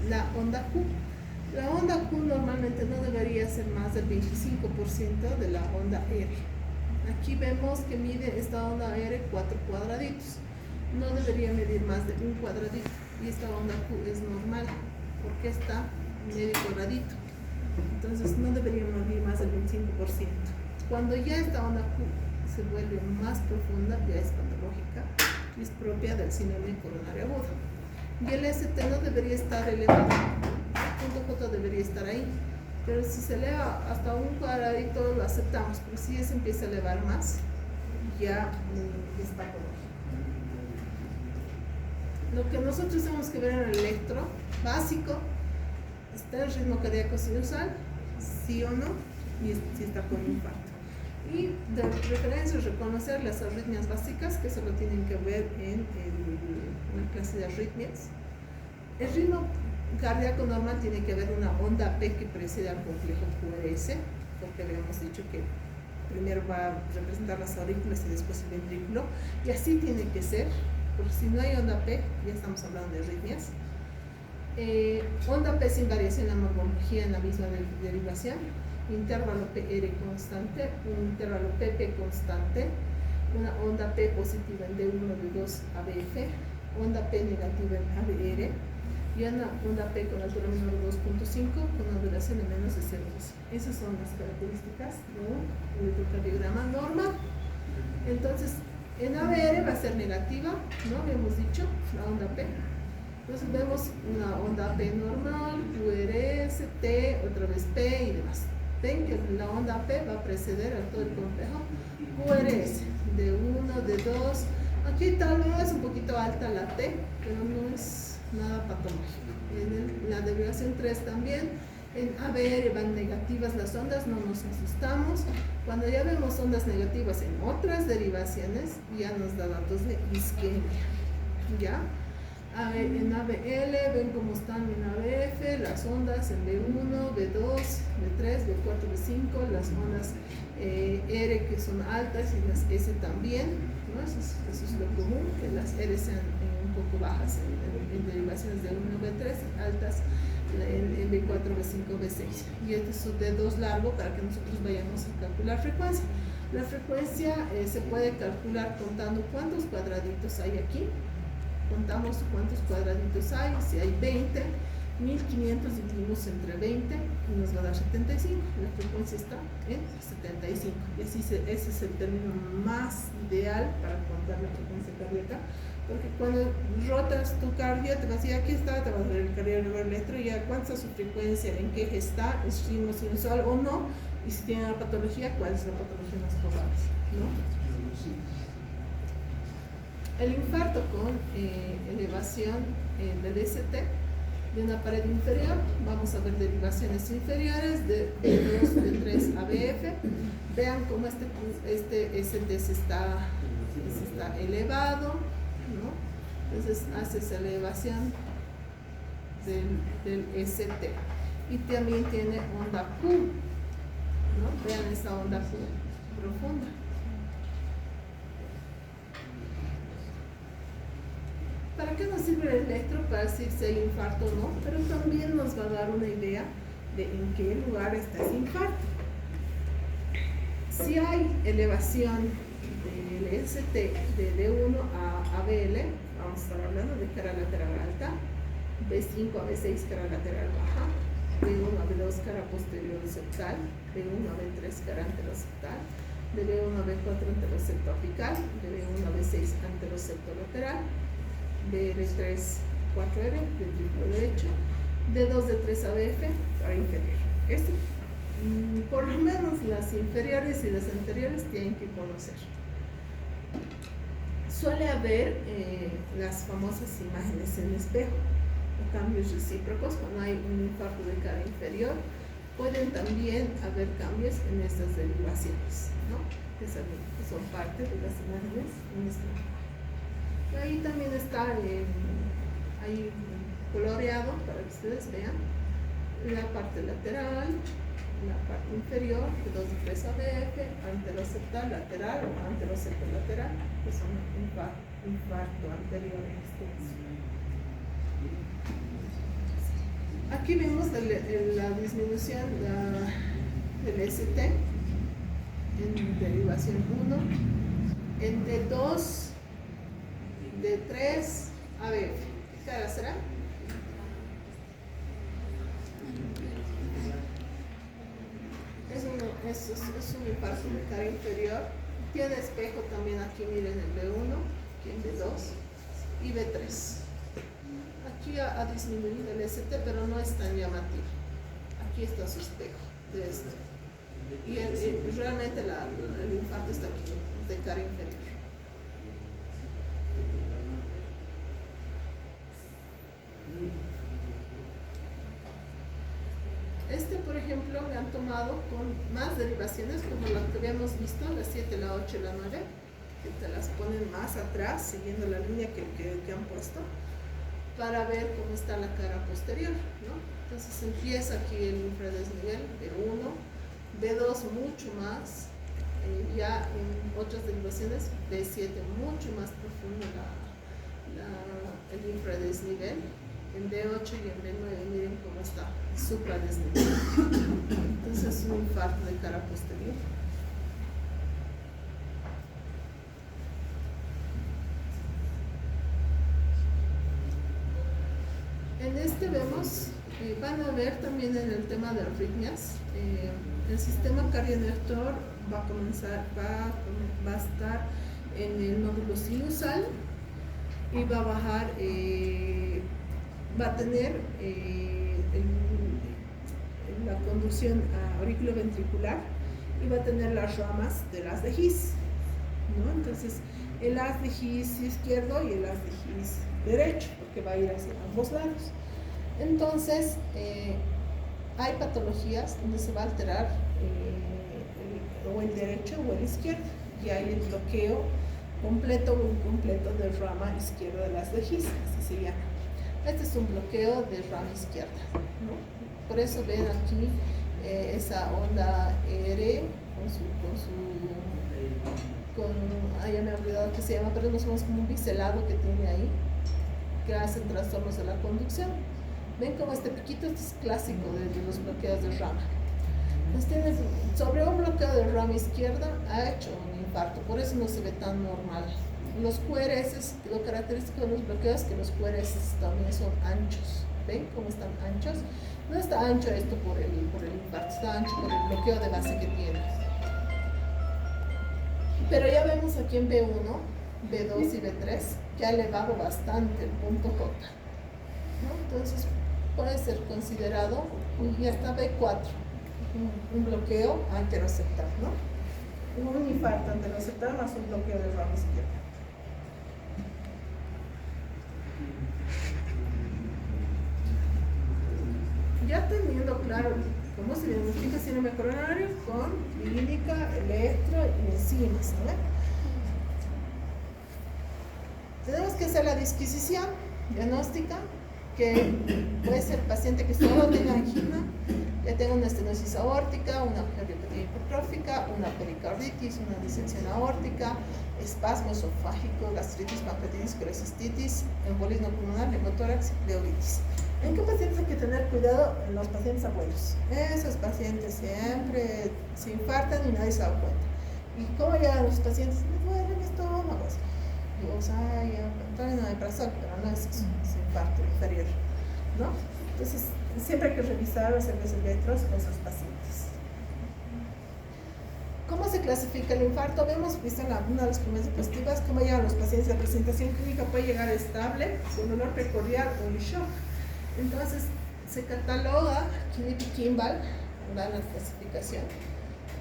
la onda Q. La onda Q normalmente no debería ser más del 25% de la onda R. Aquí vemos que mide esta onda R 4 cuadraditos. No debería medir más de un cuadradito. Y esta onda Q es normal porque está medio cuadradito. Entonces no debería medir más del 25%. Cuando ya esta onda Q se vuelve más profunda, ya es patológica y es propia del síndrome coronario agudo. Y el ST no debería estar elevado. El punto J debería estar ahí, pero si se eleva hasta un cuadradito lo aceptamos, pero si se empieza a elevar más, ya es patológico. Lo que nosotros tenemos que ver en el electro básico, ¿está el ritmo cardíaco sinusal? ¿Sí o no? Y si está con infarto. Y de referencia, reconocer las arritmias básicas, que solo tienen que ver en la clase de arritmias. El ritmo cardíaco normal tiene que haber una onda P que precede al complejo QRS, porque habíamos dicho que primero va a representar las aurículas y después el ventrículo, y así tiene que ser, porque si no hay onda P, ya estamos hablando de arritmias. Onda P sin variación en la morfología en la misma derivación, intervalo PR constante, un intervalo PP constante, una onda P positiva en D1, D2, ABF, onda P negativa en ABR, y una onda P con altura menor de 2.5 con una duración de menos de 0.2. Esas son las características de un electrocardiograma normal. Entonces, en ABR va a ser negativa, ¿no? Habíamos dicho, la onda P. Entonces vemos una onda P normal, QRS, T, otra vez P y demás. Ven que la onda P va a preceder a todo el complejo QRS, de 1, de 2. Aquí tal vez un poquito alta la T, pero no es nada patológico. En la derivación 3 también, en ABR van negativas las ondas, no nos asustamos. Cuando ya vemos ondas negativas en otras derivaciones, ya nos da datos de isquemia, ¿ya? En ABL, ven cómo están en ABF, las ondas en B1, B2, B3, B4, B5, las ondas R que son altas y las S también, ¿no? Eso es lo común, que las R sean un poco bajas en derivaciones de 1, B3, altas en B4, B5, B6. Y este es su D2 largo para que nosotros vayamos a calcular frecuencia. La frecuencia se puede calcular contando cuántos cuadraditos hay aquí. Contamos cuántos cuadraditos hay, si hay 20, 1500 dividimos entre 20 y nos va a dar 75, la frecuencia está en 75 y así ese es el término más ideal para contar la frecuencia cardíaca, porque cuando rotas tu cardio te vas a decir aquí está, te va a dar el cardiólogo electro y ya cuánta es su frecuencia, en qué eje está, es ritmo sinusal o no, y si tiene una patología, cuál es la patología más probable, ¿no? El infarto con elevación del ST de una pared inferior, vamos a ver derivaciones inferiores de 2, de 3 ABF. Vean cómo este ST se está elevado, ¿no? Entonces hace esa elevación del ST. Y también tiene onda Q, ¿no? Vean esta onda Q profunda. ¿Para qué nos sirve el electro? Para decir si hay infarto o no, pero también nos va a dar una idea de en qué lugar está ese infarto. Si hay elevación del ST de D1 a BL, vamos a estar hablando de cara lateral alta, B5 a B6 cara lateral baja, B1 a B2 cara posterior septal, B1 a B3 cara anteroseptal, de B1 a B4 anterosepto apical, de B1 a B6 anterosepto lateral, BR3 4R, ventrículo derecho, D2 de 3 a BF, cara inferior. Esto, por lo menos las inferiores y las anteriores tienen que conocer. Suele haber las famosas imágenes en espejo, o cambios recíprocos. Cuando hay un infarto de cara inferior, pueden también haber cambios en estas derivaciones, ¿no? Que son parte de las imágenes en espejo. Ahí también está ahí coloreado para que ustedes vean la parte lateral, la parte inferior, de 2 de 3 ABF, anteroseptal lateral o anterosepto lateral, que son infarto anterior en este caso. Aquí vemos la disminución del ST en derivación 1, en D2, D3, ABF. ¿Qué cara será? Es un infarto de cara inferior. Tiene espejo también aquí, miren, el B1, aquí en B2 y B3. Aquí ha disminuido el ST, pero no es tan llamativo. Aquí está su espejo de esto. Y realmente el infarto está aquí, de cara inferior. Por ejemplo, me han tomado con más derivaciones, como las que habíamos visto, la 7, la 8 y la 9, que te las ponen más atrás, siguiendo la línea que han puesto, para ver cómo está la cara posterior, ¿no? Entonces empieza aquí el infradesnivel, B1, B2 mucho más, ya en otras derivaciones, B7 mucho más profundo el infradesnivel, en D8 y en B9 miren cómo está supradesnivel. Entonces es un infarto de cara posterior. En este vemos, van a ver también en el tema de arritmias, el sistema cardiovertor va a estar en el nódulo sinusal y va a bajar, va a tener la conducción auriculoventricular y va a tener las ramas del haz de His, ¿no? Entonces el haz de His izquierdo y el haz de His derecho, porque va a ir hacia ambos lados. Entonces hay patologías donde se va a alterar o el derecho o el izquierdo, y hay el bloqueo completo o incompleto de rama izquierda del haz de His, así se llama. Este es un bloqueo de rama izquierda, ¿no? Por eso ven aquí esa onda R ya me he olvidado qué se llama, pero no somos como un biselado que tiene ahí, que hace trastornos de la conducción. Ven como este piquito, este es clásico de los bloqueos de rama. Entonces, sobre un bloqueo de rama izquierda ha hecho un infarto, por eso no se ve tan normal. Los QRS, lo característico de los bloqueos es que los QRS también son anchos. ¿Ven cómo están anchos? No está ancho esto por el infarto, está ancho por el bloqueo de base que tiene. Pero ya vemos aquí en B1, B2 y B3 que ha elevado bastante el punto J, ¿no? Entonces puede ser considerado, y hasta B4, un bloqueo anteroseptal, ¿no? Un infarto anteroseptal más un bloqueo de rama izquierda. Ya teniendo claro cómo se diagnostica síndrome coronario con clínica, electro y enzimas, ¿no? Tenemos que hacer la disquisición diagnóstica que puede ser paciente que solo tenga angina, que tenga una estenosis aórtica, una cardiopatía hipertrófica, una pericarditis, una distensión aórtica, espasmo esofágico, gastritis, pancreatitis, colecistitis, embolismo pulmonar, neumotórax, pleuritis. ¿En qué pacientes hay que tener cuidado? En los pacientes abuelos. Esos pacientes siempre se infartan y nadie se da cuenta. ¿Y cómo llegan los pacientes? Me duele mi estómago. Digo, todavía no hay omeprazol, pero no es eso, es infarto inferior, ¿no? Entonces, siempre hay que revisar, hacerles electros a esos pacientes. ¿Cómo se clasifica el infarto? Habíamos visto en una de las primeras diapositivas cómo llegan los pacientes. La presentación clínica puede llegar estable, con dolor precordial o en shock. Entonces, se cataloga Kinney-Kimball, da la clasificación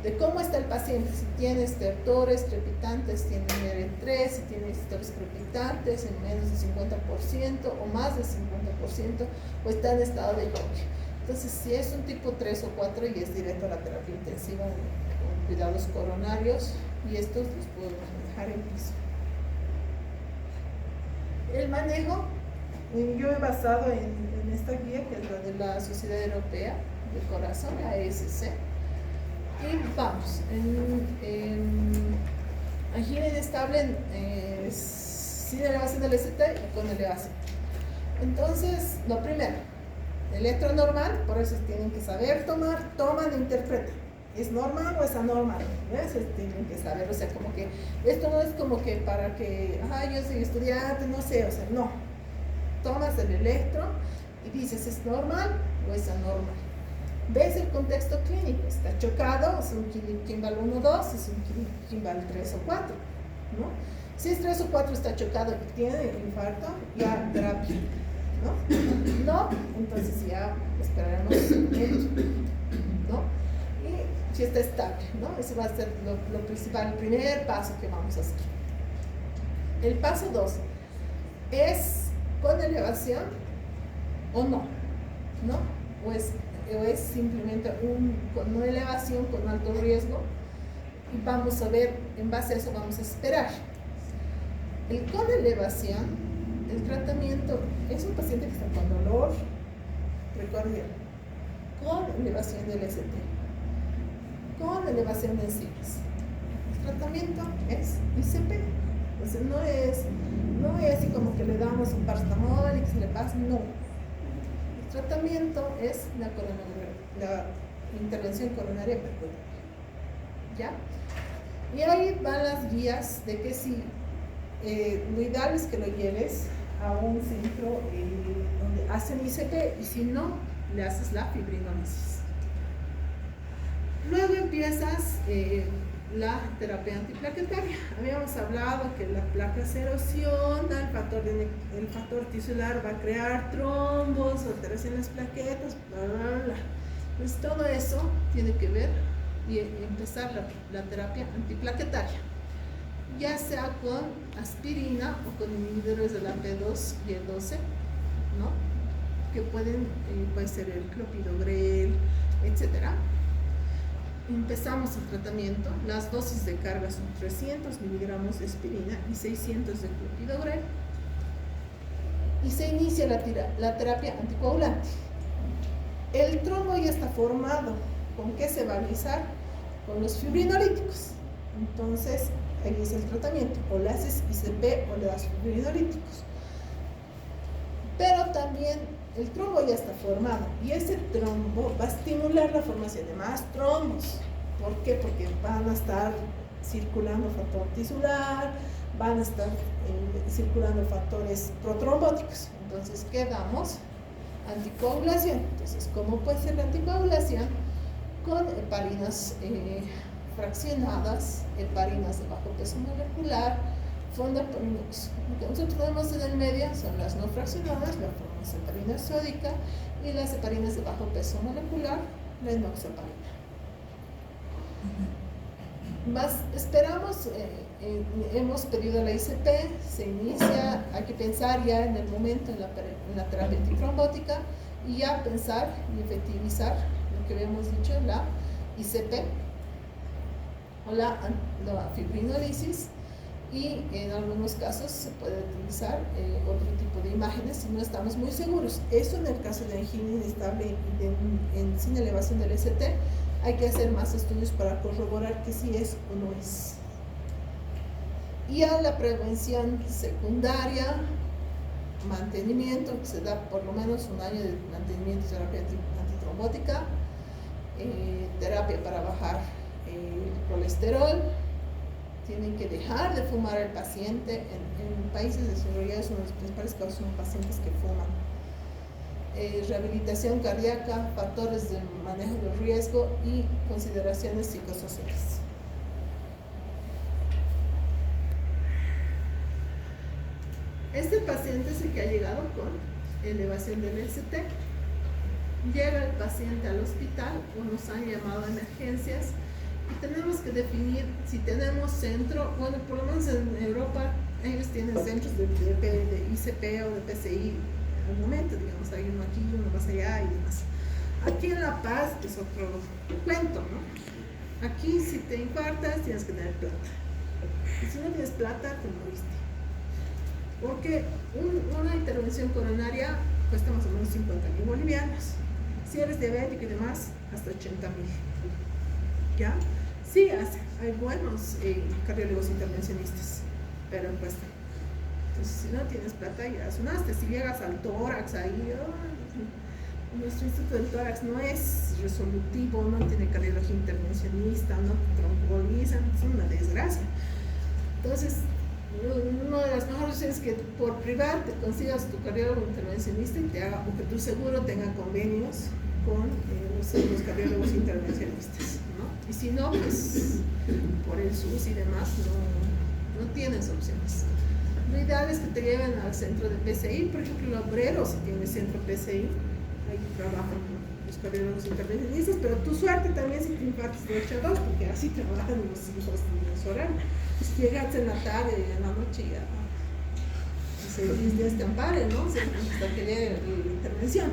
de cómo está el paciente, si tiene estertores trepitantes, tiene NR3, si tiene estertores crepitantes en menos del 50% o más del 50%, o está en estado de choque. Entonces, si es un tipo 3 o 4 y es directo a la terapia intensiva con cuidados coronarios, y estos los podemos dejar en piso. El manejo, yo he basado en esta guía, que es la de la Sociedad Europea del Corazón, la ASC. Y vamos, angina inestable sin elevación del ST y con elevación. Entonces, lo primero, electro normal, por eso tienen que saber tomar, toman e interpretan. ¿Es normal o es anormal? Eso tienen que saber, o sea, como que esto no es como que para que, yo soy estudiante, no sé, o sea, no. Tomas el electro y dices, ¿es normal o es anormal? Ves el contexto clínico, está chocado, es un Kimball 1 o 2, es un Kimball 3 o 4, ¿no? Si es 3 o 4 está chocado y tiene infarto, ya terapia, ¿no? No, entonces ya esperaremos un momento, ¿no? Y si está estable, ¿no? Ese va a ser lo principal, el primer paso que vamos a hacer. El paso 2 es con elevación o no, ¿no? O es simplemente con una elevación con alto riesgo, y vamos a ver, en base a eso vamos a esperar. Con elevación, el tratamiento es un paciente que está con dolor precordial, con elevación del ST, con elevación de enzimas. El tratamiento es ICP, entonces no es así como que le damos un paracetamol y que se le pasa, no. El tratamiento es la intervención coronaria percutánea, ¿ya? Y ahí van las guías de que si lo ideal es que lo lleves a un centro donde hacen ICP, y si no, le haces la fibrinólisis. Luego empiezas la terapia antiplaquetaria. Habíamos hablado que la placa se erosiona, el factor tisular va a crear trombos, alteración en las plaquetas, bla, bla, bla. Pues todo eso tiene que ver y empezar la terapia antiplaquetaria, ya sea con aspirina o con inhibidores de la P2 y el 12, ¿no? Que puede ser el clopidogrel, etcétera. Empezamos el tratamiento, las dosis de carga son 300 miligramos de aspirina y 600 de clopidogrel, y se inicia la terapia anticoagulante. El trombo ya está formado. ¿Con qué se va a alisar? Con los fibrinolíticos. Entonces, ahí es el tratamiento, o le haces ICP o le das fibrinolíticos. Pero también el trombo ya está formado, y ese trombo va a estimular la formación de más trombos. ¿Por qué? Porque van a estar circulando factor tisular, van a estar circulando factores protrombóticos. Entonces, ¿qué damos? Anticoagulación. Entonces, ¿cómo puede ser la anticoagulación? Con heparinas fraccionadas, heparinas de bajo peso molecular, fondaparinux. Lo que nosotros tenemos en el medio son las no fraccionadas, la heparina sódica, y las heparinas de bajo peso molecular, la enoxaparina. Esperamos, hemos pedido la ICP, se inicia, hay que pensar ya en el momento en la terapia antitrombótica, y ya pensar y efectivizar lo que habíamos dicho, la ICP o la fibrinólisis, y en algunos casos se puede utilizar otro tipo de imágenes si no estamos muy seguros. Eso en el caso de angina inestable y sin elevación del ST, hay que hacer más estudios para corroborar que sí es o no es. Y a la prevención secundaria, mantenimiento, que se da por lo menos un año de mantenimiento de terapia antitrombótica, terapia para bajar el colesterol. Tienen que dejar de fumar el paciente. En países desarrollados, uno de los principales casos son pacientes que fuman. Rehabilitación cardíaca, factores de manejo de riesgo y consideraciones psicosociales. Este paciente es el que ha llegado con elevación del ST. Llega el paciente al hospital o nos han llamado a emergencias y tenemos que definir si tenemos centro. Bueno, por lo menos en Europa ellos tienen centros de ICP o de PCI al momento, digamos, hay uno aquí, uno más allá y demás. Aquí en La Paz es otro cuento, ¿no? Aquí si te infartas tienes que tener plata, y si no tienes plata te moriste, porque una intervención coronaria cuesta más o menos 50.000 bolivianos. Si eres diabético y demás, hasta 80.000. ¿Ya? Sí, hay buenos cardiólogos intervencionistas, pero cuesta. Entonces, si no tienes plata, ya sonaste. Si llegas al tórax, ahí, nuestro instituto del tórax no es resolutivo, no tiene cardiología intervencionista, no te trombolizan, es una desgracia. Entonces, una de las mejores es que por privar te consigas tu cardiólogo intervencionista y te haga, o que tu seguro tenga convenios con los cardiólogos intervencionistas, ¿no? Y si no, pues por el SUS y demás no tienes opciones. Lo ideal es que te lleven al centro de PCI, por ejemplo, el obrero si tiene centro PCI, ahí trabajan los cardiólogos intervencionistas, pero tu suerte también si te infartas de 8 a 2, porque así trabajan los hijos de los horarios. Si llegas en la tarde, en la noche ya se días te ampare, ¿no? Hasta que llegue la intervención.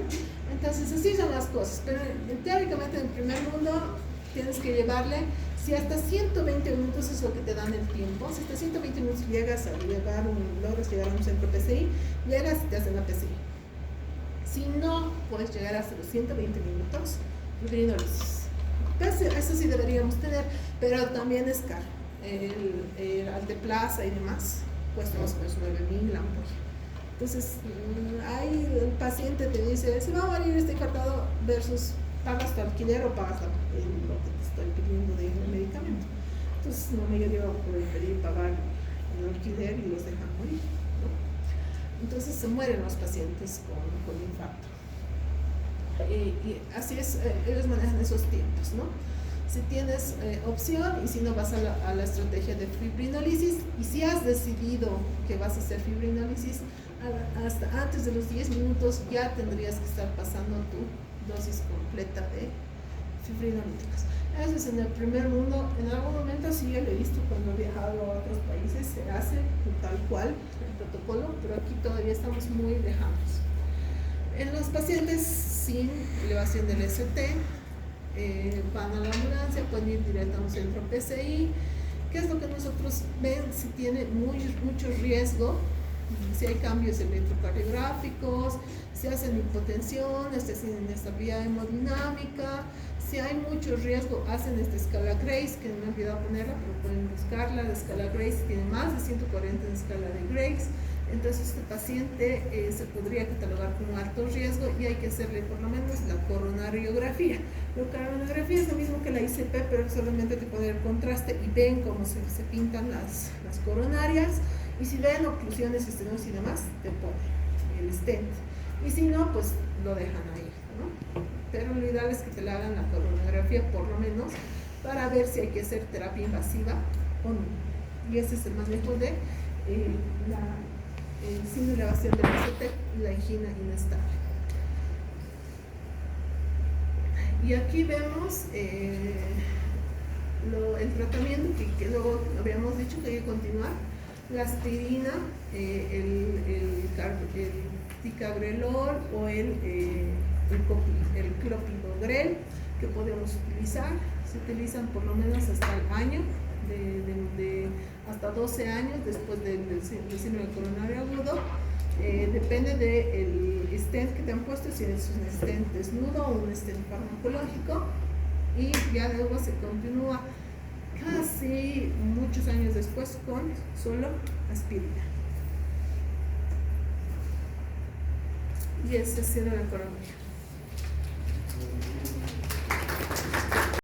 Entonces así son las cosas, pero teóricamente en el primer mundo tienes que llevarle, si hasta 120 minutos es lo que te dan el tiempo, si hasta 120 minutos logras llegar a un centro PCI, llegas y te hacen la PCI. Si no puedes llegar hasta los 120 minutos, fibrinólisis. Entonces eso sí deberíamos tener, pero también es caro. El Alteplaza y demás cuesta más o menos 9.000 la ampolla. Entonces, ahí el paciente te dice, se va a morir este infartado versus pagas tu alquiler o pagas lo que te estoy pidiendo de un medicamento. Entonces, la mayoría va a preferir pagar el alquiler y los dejan morir, ¿no? Entonces, se mueren los pacientes con infarto. Y así es, ellos manejan esos tiempos, ¿no? Si tienes opción y si no vas a la estrategia de fibrinólisis, y si has decidido que vas a hacer fibrinólisis, hasta antes de los 10 minutos ya tendrías que estar pasando tu dosis completa de fibrinolíticos. Eso es en el primer mundo. En algún momento sí yo lo he visto cuando he viajado a otros países, se hace tal cual el protocolo, pero aquí todavía estamos muy lejanos. En los pacientes sin elevación del ST, van a la ambulancia, pueden ir directo a un centro PCI. ¿Qué es lo que nosotros ven? Si tiene mucho riesgo, si hay cambios electrocardiográficos, si hacen hipotensión, si hacen inestabilidad hemodinámica, si hay mucho riesgo, hacen esta escala Grace, que me he olvidado ponerla, pero pueden buscarla. La escala Grace tiene más de 140 en escala de Grace. Entonces este paciente se podría catalogar como alto riesgo y hay que hacerle por lo menos la coronariografía. La coronariografía es lo mismo que la ICP, pero solamente te pone el contraste y ven cómo se pintan las coronarias, y si ven oclusiones, estenosis y demás, te pone el stent, y si no, pues lo dejan ahí, ¿no? Pero lo ideal es que te la hagan la coronariografía por lo menos para ver si hay que hacer terapia invasiva o no, y ese es el más lejos de sin elevación del ST y la angina inestable. Y aquí vemos el tratamiento que luego habíamos dicho que hay que continuar: la aspirina, el ticagrelor o el clopidogrel, que podemos utilizar. Se utilizan por lo menos hasta el año, hasta 2 12 años después del síndrome coronario agudo. Depende del stent que te han puesto, si es un stent desnudo o un stent farmacológico, y ya luego se continúa casi muchos años después con solo aspirina. Y ese ha sido la coronaria.